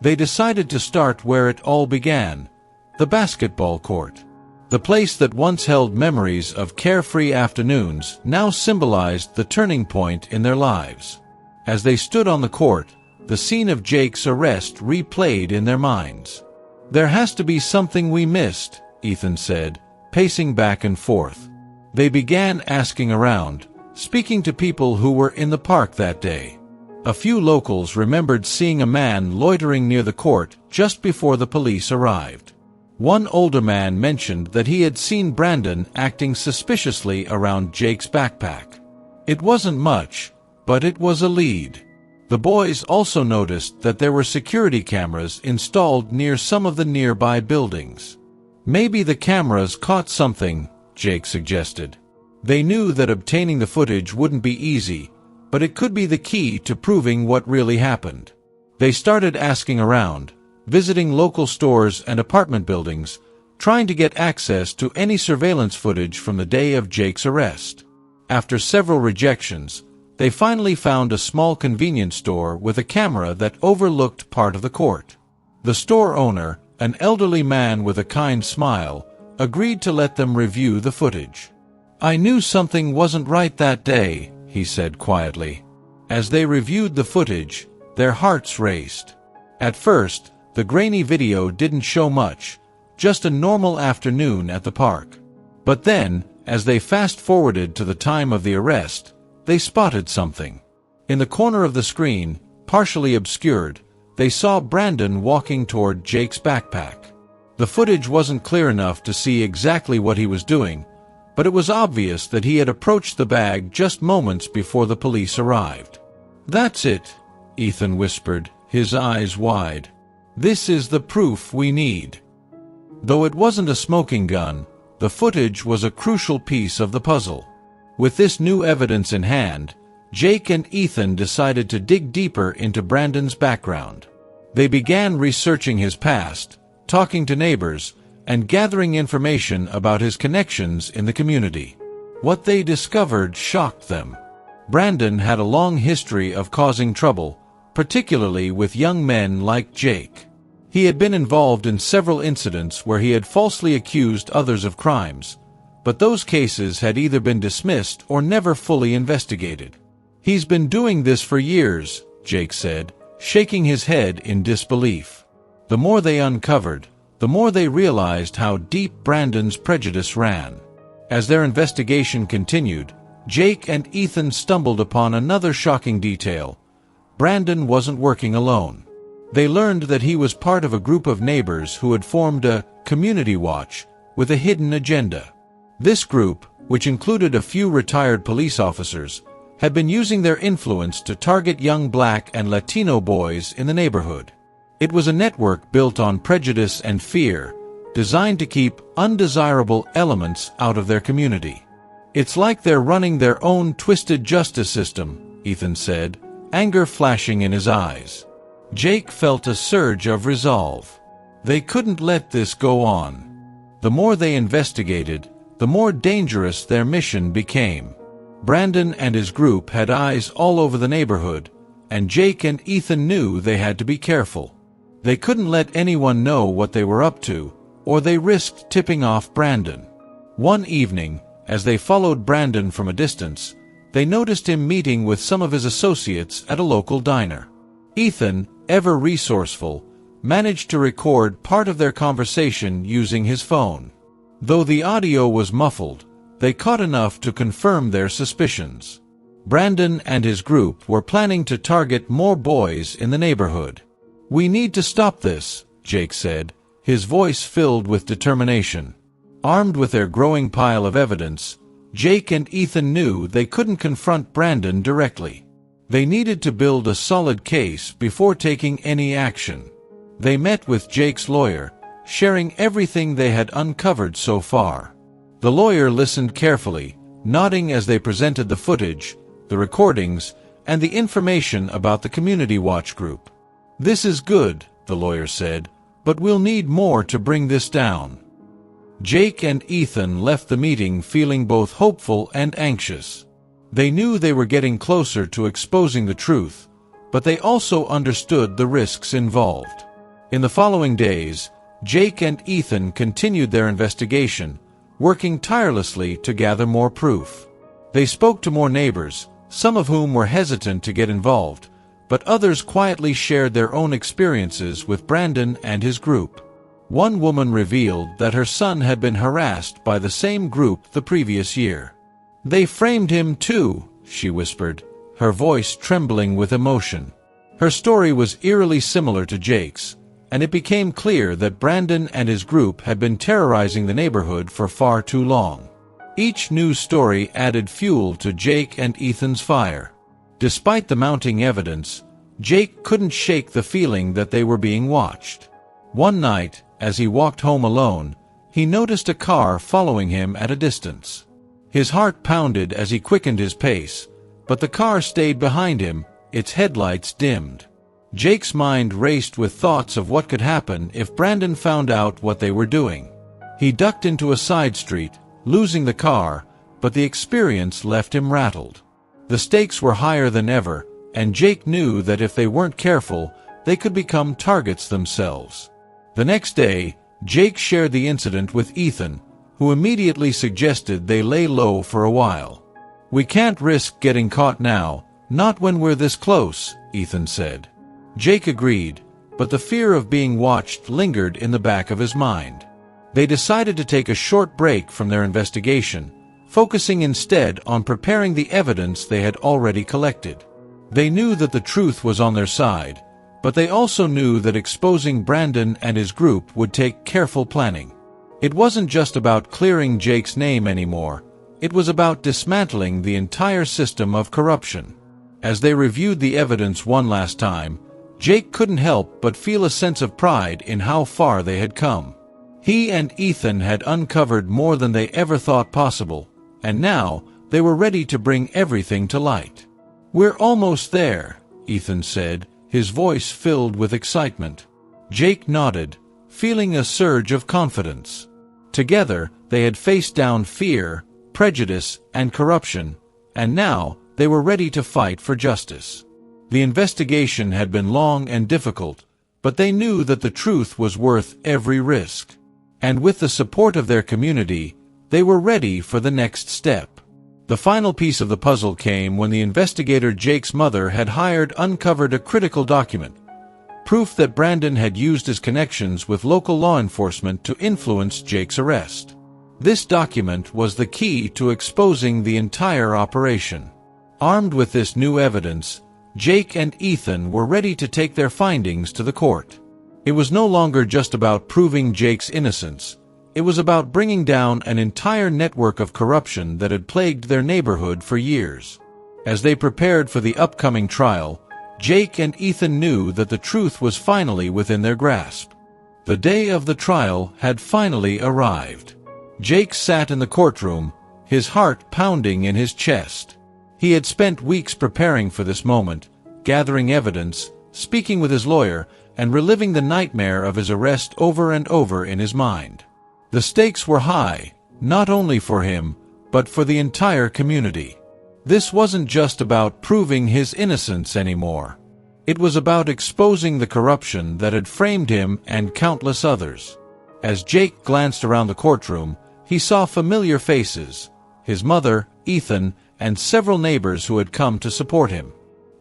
They decided to start where it all began, the basketball court. The place that once held memories of carefree afternoons now symbolized the turning point in their lives. As they stood on the court, the scene of Jake's arrest replayed in their minds. "There has to be something we missed," Ethan said, pacing back and forth. They began asking around, speaking to people who were in the park that day. A few locals remembered seeing a man loitering near the court just before the police arrived. One older man mentioned that he had seen Brandon acting suspiciously around Jake's backpack. It wasn't much, but it was a lead. The boys also noticed that there were security cameras installed near some of the nearby buildings. "Maybe the cameras caught something," Jake suggested. They knew that obtaining the footage wouldn't be easy, but it could be the key to proving what really happened. They started asking around, visiting local stores and apartment buildings, trying to get access to any surveillance footage from the day of Jake's arrest. After several rejections, they finally found a small convenience store with a camera that overlooked part of the court. The store owner, an elderly man with a kind smile, agreed to let them review the footage. "I knew something wasn't right that day," he said quietly. As they reviewed the footage, their hearts raced. At first, the grainy video didn't show much, just a normal afternoon at the park. But then, as they fast-forwarded to the time of the arrest, they spotted something. In the corner of the screen, partially obscured, they saw Brandon walking toward Jake's backpack. The footage wasn't clear enough to see exactly what he was doing, but it was obvious that he had approached the bag just moments before the police arrived. "That's it," Ethan whispered, his eyes wide. "This is the proof we need." Though it wasn't a smoking gun, the footage was a crucial piece of the puzzle. With this new evidence in hand, Jake and Ethan decided to dig deeper into Brandon's background. They began researching his past, talking to neighbors, and gathering information about his connections in the community. What they discovered shocked them. Brandon had a long history of causing trouble, particularly with young men like Jake. He had been involved in several incidents where he had falsely accused others of crimes, but those cases had either been dismissed or never fully investigated. "He's been doing this for years," Jake said, shaking his head in disbelief. The more they uncovered, the more they realized how deep Brandon's prejudice ran. As their investigation continued, Jake and Ethan stumbled upon another shocking detail. Brandon wasn't working alone. They learned that he was part of a group of neighbors who had formed a community watch with a hidden agenda. This group, which included a few retired police officers, had been using their influence to target young Black and Latino boys in the neighborhood. It was a network built on prejudice and fear, designed to keep undesirable elements out of their community. "It's like they're running their own twisted justice system," Ethan said, anger flashing in his eyes. Jake felt a surge of resolve. They couldn't let this go on. The more they investigated, the more dangerous their mission became. Brandon and his group had eyes all over the neighborhood, and Jake and Ethan knew they had to be careful. They couldn't let anyone know what they were up to, or they risked tipping off Brandon. One evening, as they followed Brandon from a distance, they noticed him meeting with some of his associates at a local diner. Ethan, ever resourceful, managed to record part of their conversation using his phone. Though the audio was muffled, they caught enough to confirm their suspicions. Brandon and his group were planning to target more boys in the neighborhood. "We need to stop this," Jake said, his voice filled with determination. Armed with their growing pile of evidence, Jake and Ethan knew they couldn't confront Brandon directly. They needed to build a solid case before taking any action. They met with Jake's lawyer, sharing everything they had uncovered so far. The lawyer listened carefully, nodding as they presented the footage, the recordings, and the information about the Community Watch group. "This is good," the lawyer said, "but we'll need more to bring this down." Jake and Ethan left the meeting feeling both hopeful and anxious. They knew they were getting closer to exposing the truth, but they also understood the risks involved. In the following days, Jake and Ethan continued their investigation, working tirelessly to gather more proof. They spoke to more neighbors, some of whom were hesitant to get involved, but others quietly shared their own experiences with Brandon and his group. One woman revealed that her son had been harassed by the same group the previous year. "They framed him too," she whispered, her voice trembling with emotion. Her story was eerily similar to Jake's, and it became clear that Brandon and his group had been terrorizing the neighborhood for far too long. Each news story added fuel to Jake and Ethan's fire. Despite the mounting evidence, Jake couldn't shake the feeling that they were being watched. One night, as he walked home alone, he noticed a car following him at a distance. His heart pounded as he quickened his pace, but the car stayed behind him, its headlights dimmed. Jake's mind raced with thoughts of what could happen if Brandon found out what they were doing. He ducked into a side street, losing the car, but the experience left him rattled. The stakes were higher than ever, and Jake knew that if they weren't careful, they could become targets themselves. The next day, Jake shared the incident with Ethan, who immediately suggested they lay low for a while. "We can't risk getting caught now, not when we're this close," Ethan said. Jake agreed, but the fear of being watched lingered in the back of his mind. They decided to take a short break from their investigation, focusing instead on preparing the evidence they had already collected. They knew that the truth was on their side, but they also knew that exposing Brandon and his group would take careful planning. It wasn't just about clearing Jake's name anymore, it was about dismantling the entire system of corruption. As they reviewed the evidence one last time, Jake couldn't help but feel a sense of pride in how far they had come. He and Ethan had uncovered more than they ever thought possible, and now they were ready to bring everything to light. "We're almost there," Ethan said, his voice filled with excitement. Jake nodded, feeling a surge of confidence. Together, they had faced down fear, prejudice, and corruption, and now they were ready to fight for justice. The investigation had been long and difficult, but they knew that the truth was worth every risk. And with the support of their community, they were ready for the next step. The final piece of the puzzle came when the investigator Jake's mother had uncovered a critical document, proof that Brandon had used his connections with local law enforcement to influence Jake's arrest. This document was the key to exposing the entire operation. Armed with this new evidence, Jake and Ethan were ready to take their findings to the court. It was no longer just about proving Jake's innocence. It was about bringing down an entire network of corruption that had plagued their neighborhood for years. As they prepared for the upcoming trial, Jake and Ethan knew that the truth was finally within their grasp. The day of the trial had finally arrived. Jake sat in the courtroom, his heart pounding in his chest. He had spent weeks preparing for this moment, gathering evidence, speaking with his lawyer, and reliving the nightmare of his arrest over and over in his mind. The stakes were high, not only for him, but for the entire community. This wasn't just about proving his innocence anymore. It was about exposing the corruption that had framed him and countless others. As Jake glanced around the courtroom, he saw familiar faces, his mother, Ethan, and several neighbors who had come to support him.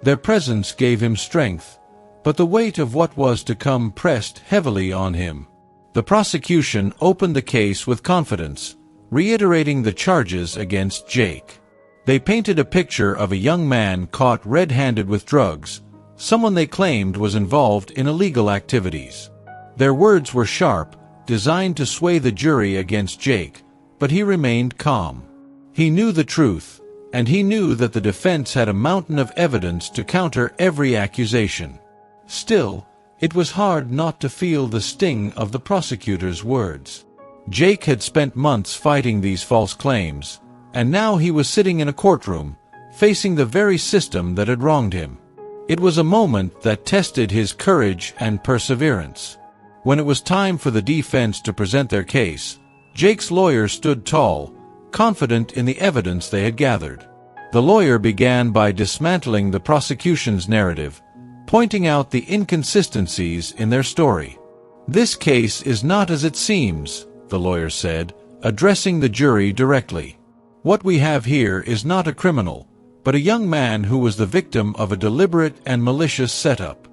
Their presence gave him strength, but the weight of what was to come pressed heavily on him. The prosecution opened the case with confidence, reiterating the charges against Jake. They painted a picture of a young man caught red-handed with drugs, someone they claimed was involved in illegal activities. Their words were sharp, designed to sway the jury against Jake, but he remained calm. He knew the truth, and he knew that the defense had a mountain of evidence to counter every accusation. Still, it was hard not to feel the sting of the prosecutor's words. Jake had spent months fighting these false claims, and now he was sitting in a courtroom, facing the very system that had wronged him. It was a moment that tested his courage and perseverance. When it was time for the defense to present their case, Jake's lawyer stood tall, confident in the evidence they had gathered. The lawyer began by dismantling the prosecution's narrative, pointing out the inconsistencies in their story. "This case is not as it seems," the lawyer said, addressing the jury directly. "What we have here is not a criminal, but a young man who was the victim of a deliberate and malicious setup."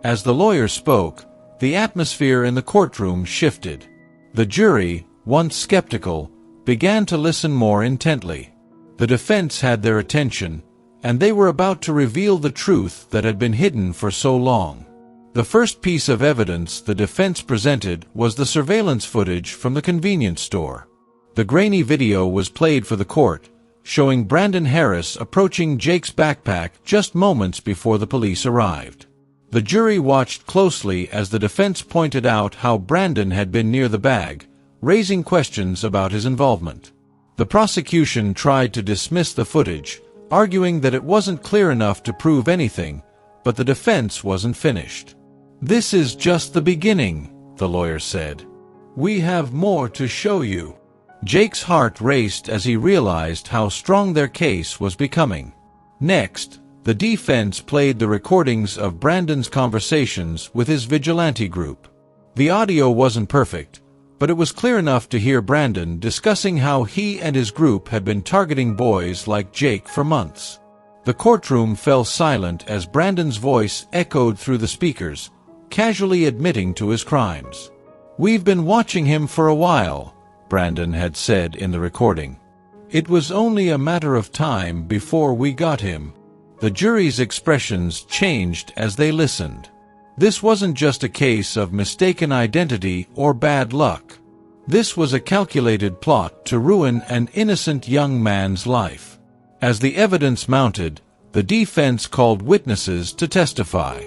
As the lawyer spoke, the atmosphere in the courtroom shifted. The jury, once skeptical, began to listen more intently. The defense had their attention, and they were about to reveal the truth that had been hidden for so long. The first piece of evidence the defense presented was the surveillance footage from the convenience store. The grainy video was played for the court, showing Brandon Harris approaching Jake's backpack just moments before the police arrived. The jury watched closely as the defense pointed out how Brandon had been near the bag, raising questions about his involvement. The prosecution tried to dismiss the footage, arguing that it wasn't clear enough to prove anything, but the defense wasn't finished. "This is just the beginning," the lawyer said. "We have more to show you." Jake's heart raced as he realized how strong their case was becoming. Next, the defense played the recordings of Brandon's conversations with his vigilante group. The audio wasn't perfect, but it was clear enough to hear Brandon discussing how he and his group had been targeting boys like Jake for months. The courtroom fell silent as Brandon's voice echoed through the speakers, casually admitting to his crimes. "We've been watching him for a while," Brandon had said in the recording. "It was only a matter of time before we got him." The jury's expressions changed as they listened. This wasn't just a case of mistaken identity or bad luck. This was a calculated plot to ruin an innocent young man's life. As the evidence mounted, the defense called witnesses to testify.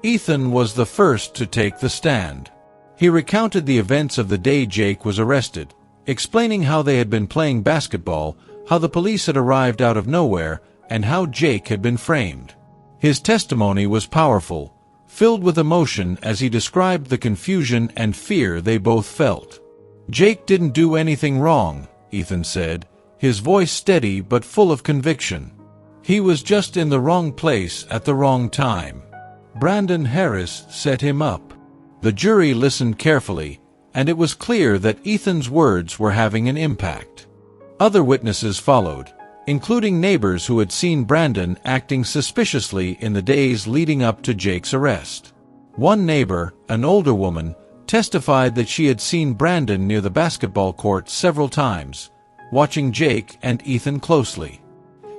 Ethan was the first to take the stand. He recounted the events of the day Jake was arrested, explaining how they had been playing basketball, how the police had arrived out of nowhere, and how Jake had been framed. His testimony was powerful, filled with emotion as he described the confusion and fear they both felt. "Jake didn't do anything wrong," Ethan said, his voice steady but full of conviction. "He was just in the wrong place at the wrong time. Brandon Harris set him up." The jury listened carefully, and it was clear that Ethan's words were having an impact. Other witnesses followed, including neighbors who had seen Brandon acting suspiciously in the days leading up to Jake's arrest. One neighbor, an older woman, testified that she had seen Brandon near the basketball court several times, watching Jake and Ethan closely.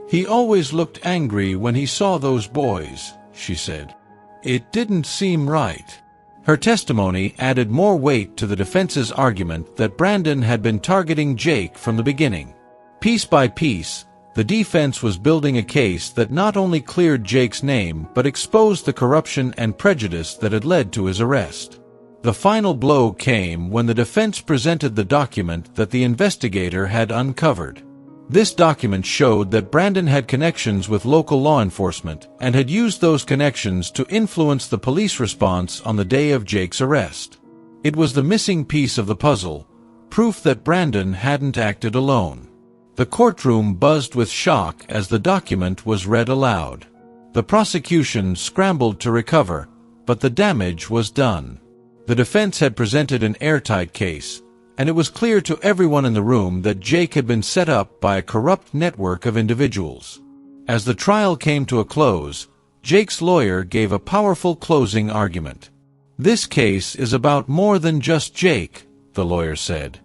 "He always looked angry when he saw those boys," she said. "It didn't seem right." Her testimony added more weight to the defense's argument that Brandon had been targeting Jake from the beginning. Piece by piece, the defense was building a case that not only cleared Jake's name but exposed the corruption and prejudice that had led to his arrest. The final blow came when the defense presented the document that the investigator had uncovered. This document showed that Brandon had connections with local law enforcement and had used those connections to influence the police response on the day of Jake's arrest. It was the missing piece of the puzzle, proof that Brandon hadn't acted alone. The courtroom buzzed with shock as the document was read aloud. The prosecution scrambled to recover, but the damage was done. The defense had presented an airtight case, and it was clear to everyone in the room that Jake had been set up by a corrupt network of individuals. As the trial came to a close, Jake's lawyer gave a powerful closing argument. "This case is about more than just Jake," the lawyer said.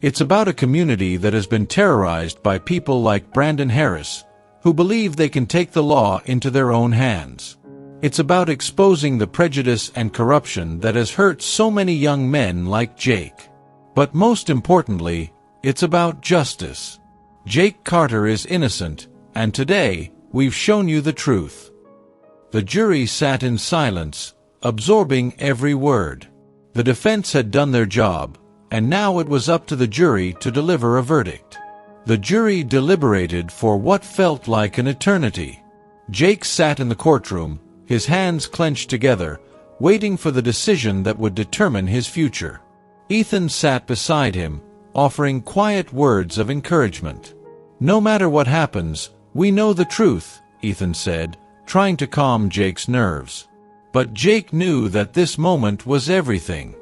"It's about a community that has been terrorized by people like Brandon Harris, who believe they can take the law into their own hands. It's about exposing the prejudice and corruption that has hurt so many young men like Jake. But most importantly, it's about justice. Jake Carter is innocent, and today, we've shown you the truth." The jury sat in silence, absorbing every word. The defense had done their job, and now it was up to the jury to deliver a verdict. The jury deliberated for what felt like an eternity. Jake sat in the courtroom, his hands clenched together, waiting for the decision that would determine his future. Ethan sat beside him, offering quiet words of encouragement. "No matter what happens, we know the truth," Ethan said, trying to calm Jake's nerves. But Jake knew that this moment was everything.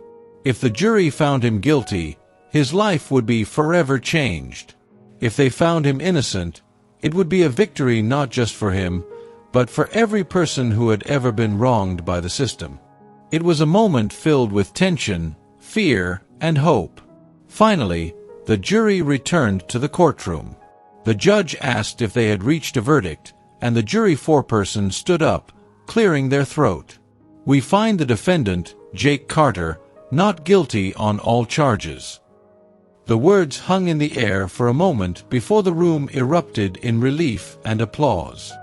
If the jury found him guilty, his life would be forever changed. If they found him innocent, it would be a victory not just for him, but for every person who had ever been wronged by the system. It was a moment filled with tension, fear, and hope. Finally, the jury returned to the courtroom. The judge asked if they had reached a verdict, and the jury foreperson stood up, clearing their throat. "We find the defendant, Jake Carter, not guilty on all charges." The words hung in the air for a moment before the room erupted in relief and applause.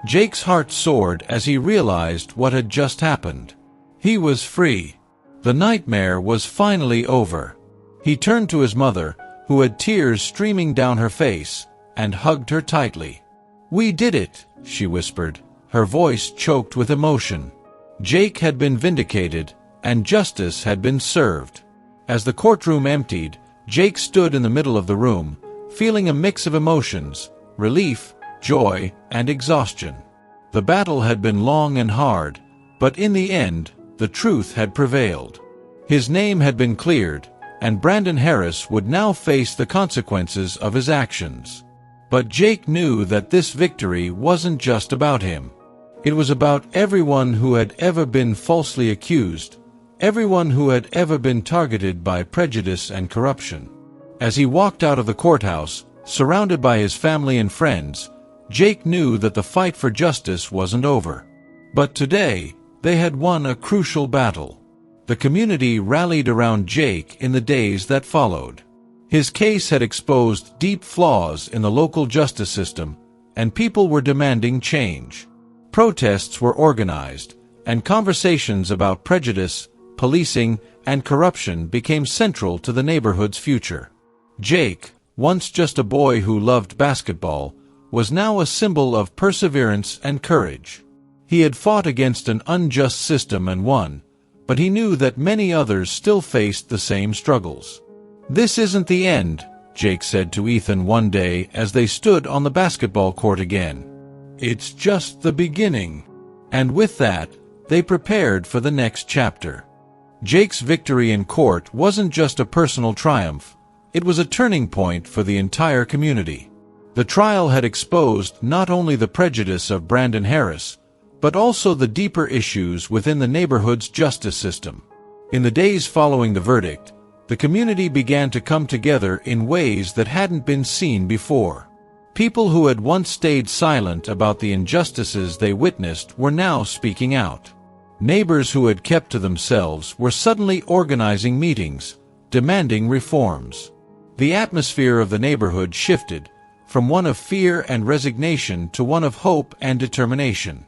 Jake's heart soared as he realized what had just happened. He was free. The nightmare was finally over. He turned to his mother, who had tears streaming down her face, and hugged her tightly. "We did it," she whispered, her voice choked with emotion. Jake had been vindicated, and justice had been served. As the courtroom emptied, Jake stood in the middle of the room, feeling a mix of emotions: relief, joy, and exhaustion. The battle had been long and hard, but in the end, the truth had prevailed. His name had been cleared, and Brandon Harris would now face the consequences of his actions. But Jake knew that this victory wasn't just about him. It was about everyone who had ever been falsely accused, everyone who had ever been targeted by prejudice and corruption. As he walked out of the courthouse, surrounded by his family and friends, Jake knew that the fight for justice wasn't over. But today, they had won a crucial battle. The community rallied around Jake in the days that followed. His case had exposed deep flaws in the local justice system, and people were demanding change. Protests were organized, and conversations about prejudice, policing, and corruption became central to the neighborhood's future. Jake, once just a boy who loved basketball, was now a symbol of perseverance and courage. He had fought against an unjust system and won, but he knew that many others still faced the same struggles. "This isn't the end," Jake said to Ethan one day as they stood on the basketball court again. "It's just the beginning." And with that, they prepared for the next chapter. Jake's victory in court wasn't just a personal triumph, it was a turning point for the entire community. The trial had exposed not only the prejudice of Brandon Harris, but also the deeper issues within the neighborhood's justice system. In the days following the verdict, the community began to come together in ways that hadn't been seen before. People who had once stayed silent about the injustices they witnessed were now speaking out. Neighbors who had kept to themselves were suddenly organizing meetings, demanding reforms. The atmosphere of the neighborhood shifted, from one of fear and resignation to one of hope and determination.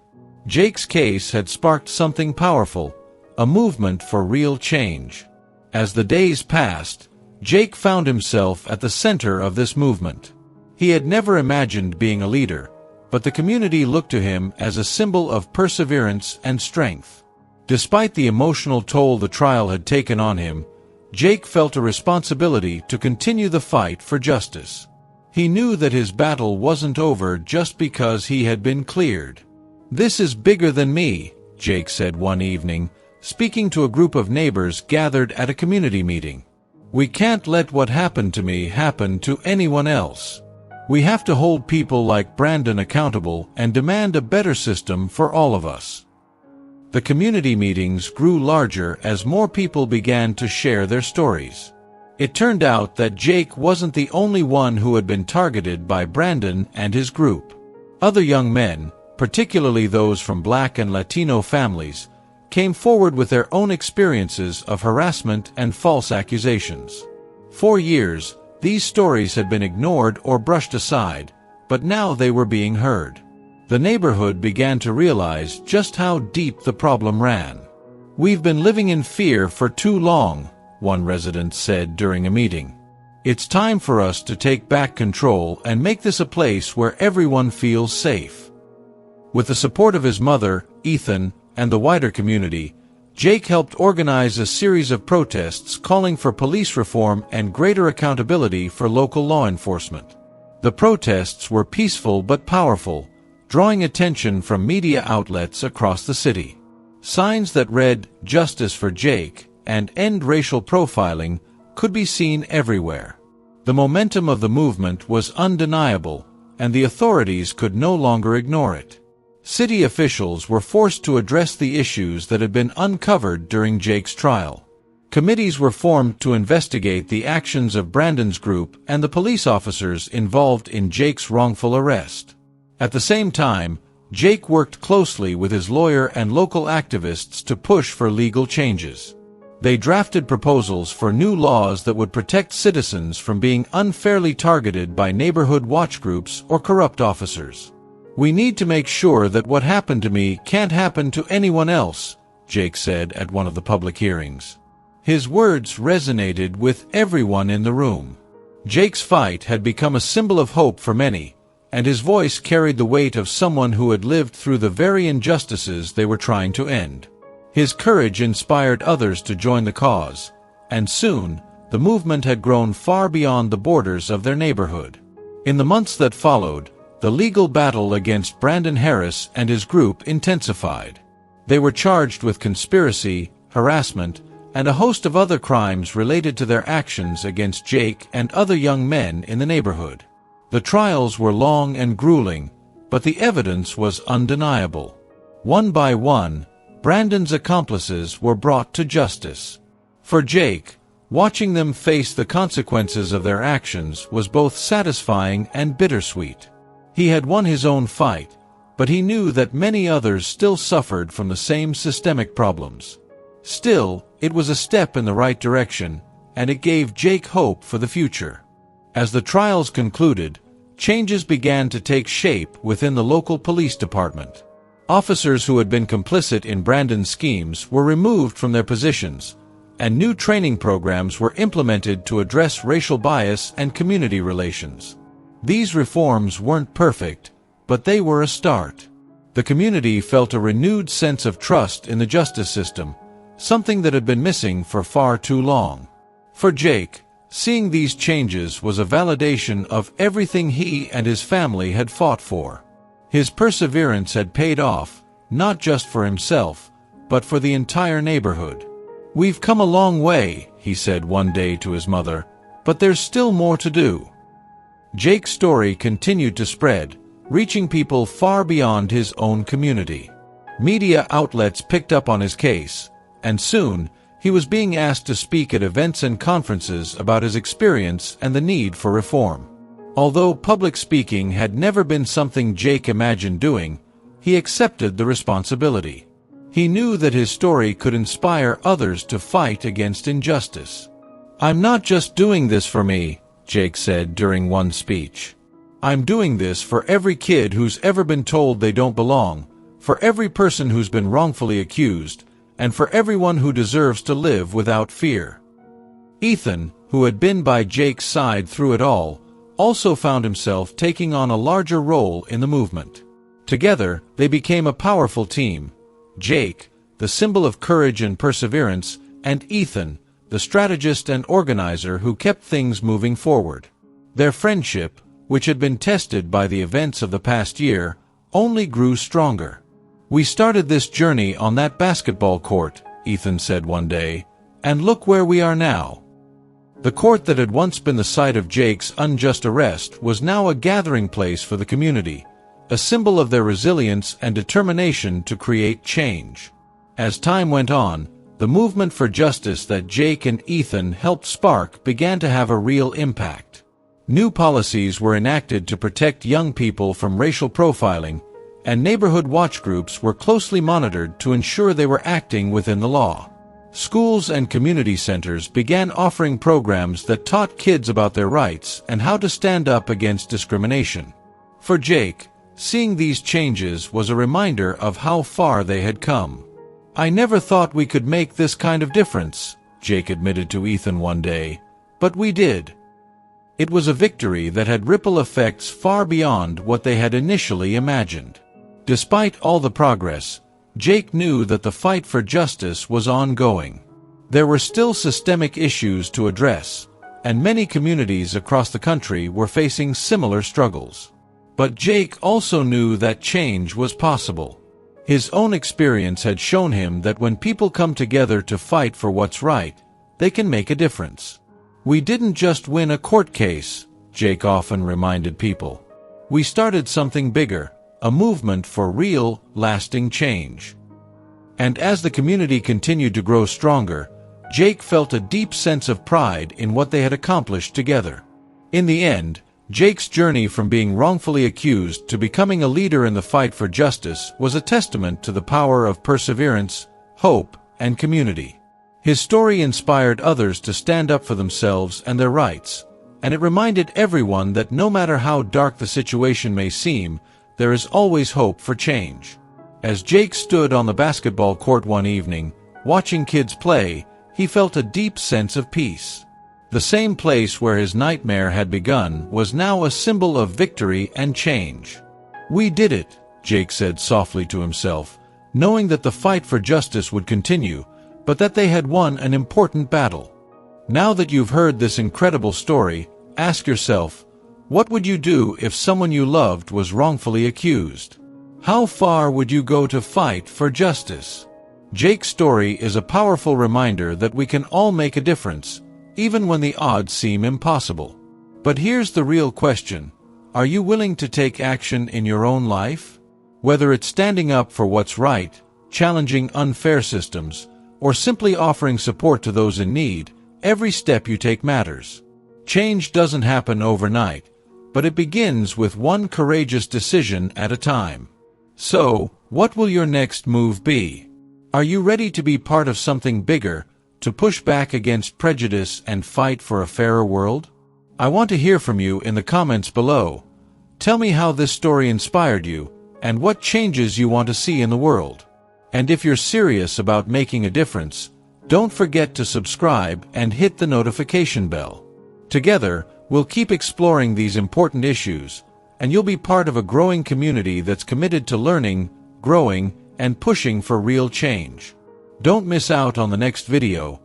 Jake's case had sparked something powerful, a movement for real change. As the days passed, Jake found himself at the center of this movement. He had never imagined being a leader, but the community looked to him as a symbol of perseverance and strength. Despite the emotional toll the trial had taken on him, Jake felt a responsibility to continue the fight for justice. He knew that his battle wasn't over just because he had been cleared. "This is bigger than me," Jake said one evening, speaking to a group of neighbors gathered at a community meeting. "We can't let what happened to me happen to anyone else. We have to hold people like Brandon accountable and demand a better system for all of us." The community meetings grew larger as more people began to share their stories. It turned out that Jake wasn't the only one who had been targeted by Brandon and his group. Other young men, particularly those from Black and Latino families, came forward with their own experiences of harassment and false accusations. For years, these stories had been ignored or brushed aside, but now they were being heard. The neighborhood began to realize just how deep the problem ran. "We've been living in fear for too long," one resident said during a meeting. "It's time for us to take back control and make this a place where everyone feels safe." With the support of his mother, Ethan, and the wider community, Jake helped organize a series of protests calling for police reform and greater accountability for local law enforcement. The protests were peaceful but powerful, drawing attention from media outlets across the city. Signs that read, "Justice for Jake" and "End Racial Profiling" could be seen everywhere. The momentum of the movement was undeniable, and the authorities could no longer ignore it. City officials were forced to address the issues that had been uncovered during Jake's trial. Committees were formed to investigate the actions of Brandon's group and the police officers involved in Jake's wrongful arrest. At the same time, Jake worked closely with his lawyer and local activists to push for legal changes. They drafted proposals for new laws that would protect citizens from being unfairly targeted by neighborhood watch groups or corrupt officers. "We need to make sure that what happened to me can't happen to anyone else," Jake said at one of the public hearings. His words resonated with everyone in the room. Jake's fight had become a symbol of hope for many, and his voice carried the weight of someone who had lived through the very injustices they were trying to end. His courage inspired others to join the cause, and soon, the movement had grown far beyond the borders of their neighborhood. In the months that followed, the legal battle against Brandon Harris and his group intensified. They were charged with conspiracy, harassment, and a host of other crimes related to their actions against Jake and other young men in the neighborhood. The trials were long and grueling, but the evidence was undeniable. One by one, Brandon's accomplices were brought to justice. For Jake, watching them face the consequences of their actions was both satisfying and bittersweet. He had won his own fight, but he knew that many others still suffered from the same systemic problems. Still, it was a step in the right direction, and it gave Jake hope for the future. As the trials concluded, changes began to take shape within the local police department. Officers who had been complicit in Brandon's schemes were removed from their positions, and new training programs were implemented to address racial bias and community relations. These reforms weren't perfect, but they were a start. The community felt a renewed sense of trust in the justice system, something that had been missing for far too long. For Jake, seeing these changes was a validation of everything he and his family had fought for. His perseverance had paid off, not just for himself, but for the entire neighborhood. "We've come a long way," he said one day to his mother, "but there's still more to do." Jake's story continued to spread, reaching people far beyond his own community. Media outlets picked up on his case, and soon, he was being asked to speak at events and conferences about his experience and the need for reform. Although public speaking had never been something Jake imagined doing, he accepted the responsibility. He knew that his story could inspire others to fight against injustice. "I'm not just doing this for me," Jake said during one speech. "I'm doing this for every kid who's ever been told they don't belong, for every person who's been wrongfully accused, and for everyone who deserves to live without fear." Ethan, who had been by Jake's side through it all, also found himself taking on a larger role in the movement. Together, they became a powerful team. Jake, the symbol of courage and perseverance, and Ethan, the strategist and organizer who kept things moving forward. Their friendship, which had been tested by the events of the past year, only grew stronger. "We started this journey on that basketball court," Ethan said one day, "and look where we are now." The court that had once been the site of Jake's unjust arrest was now a gathering place for the community, a symbol of their resilience and determination to create change. As time went on, the movement for justice that Jake and Ethan helped spark began to have a real impact. New policies were enacted to protect young people from racial profiling, and neighborhood watch groups were closely monitored to ensure they were acting within the law. Schools and community centers began offering programs that taught kids about their rights and how to stand up against discrimination. For Jake, seeing these changes was a reminder of how far they had come. "I never thought we could make this kind of difference," Jake admitted to Ethan one day, "but we did." It was a victory that had ripple effects far beyond what they had initially imagined. Despite all the progress, Jake knew that the fight for justice was ongoing. There were still systemic issues to address, and many communities across the country were facing similar struggles. But Jake also knew that change was possible. His own experience had shown him that when people come together to fight for what's right, they can make a difference. "We didn't just win a court case," Jake often reminded people. "We started something bigger, a movement for real, lasting change." And as the community continued to grow stronger, Jake felt a deep sense of pride in what they had accomplished together. In the end, Jake's journey from being wrongfully accused to becoming a leader in the fight for justice was a testament to the power of perseverance, hope, and community. His story inspired others to stand up for themselves and their rights, and it reminded everyone that no matter how dark the situation may seem, there is always hope for change. As Jake stood on the basketball court one evening, watching kids play, he felt a deep sense of peace. The same place where his nightmare had begun was now a symbol of victory and change. "We did it," Jake said softly to himself, knowing that the fight for justice would continue, but that they had won an important battle. Now that you've heard this incredible story, ask yourself, what would you do if someone you loved was wrongfully accused? How far would you go to fight for justice? Jake's story is a powerful reminder that we can all make a difference, even when the odds seem impossible. But here's the real question: are you willing to take action in your own life? Whether it's standing up for what's right, challenging unfair systems, or simply offering support to those in need, every step you take matters. Change doesn't happen overnight, but it begins with one courageous decision at a time. So, what will your next move be? Are you ready to be part of something bigger, to push back against prejudice and fight for a fairer world? I want to hear from you in the comments below. Tell me how this story inspired you, and what changes you want to see in the world. And if you're serious about making a difference, don't forget to subscribe and hit the notification bell. Together, we'll keep exploring these important issues, and you'll be part of a growing community that's committed to learning, growing, and pushing for real change. Don't miss out on the next video.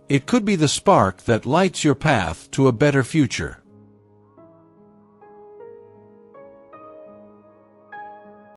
It could be the spark that lights your path to a better future.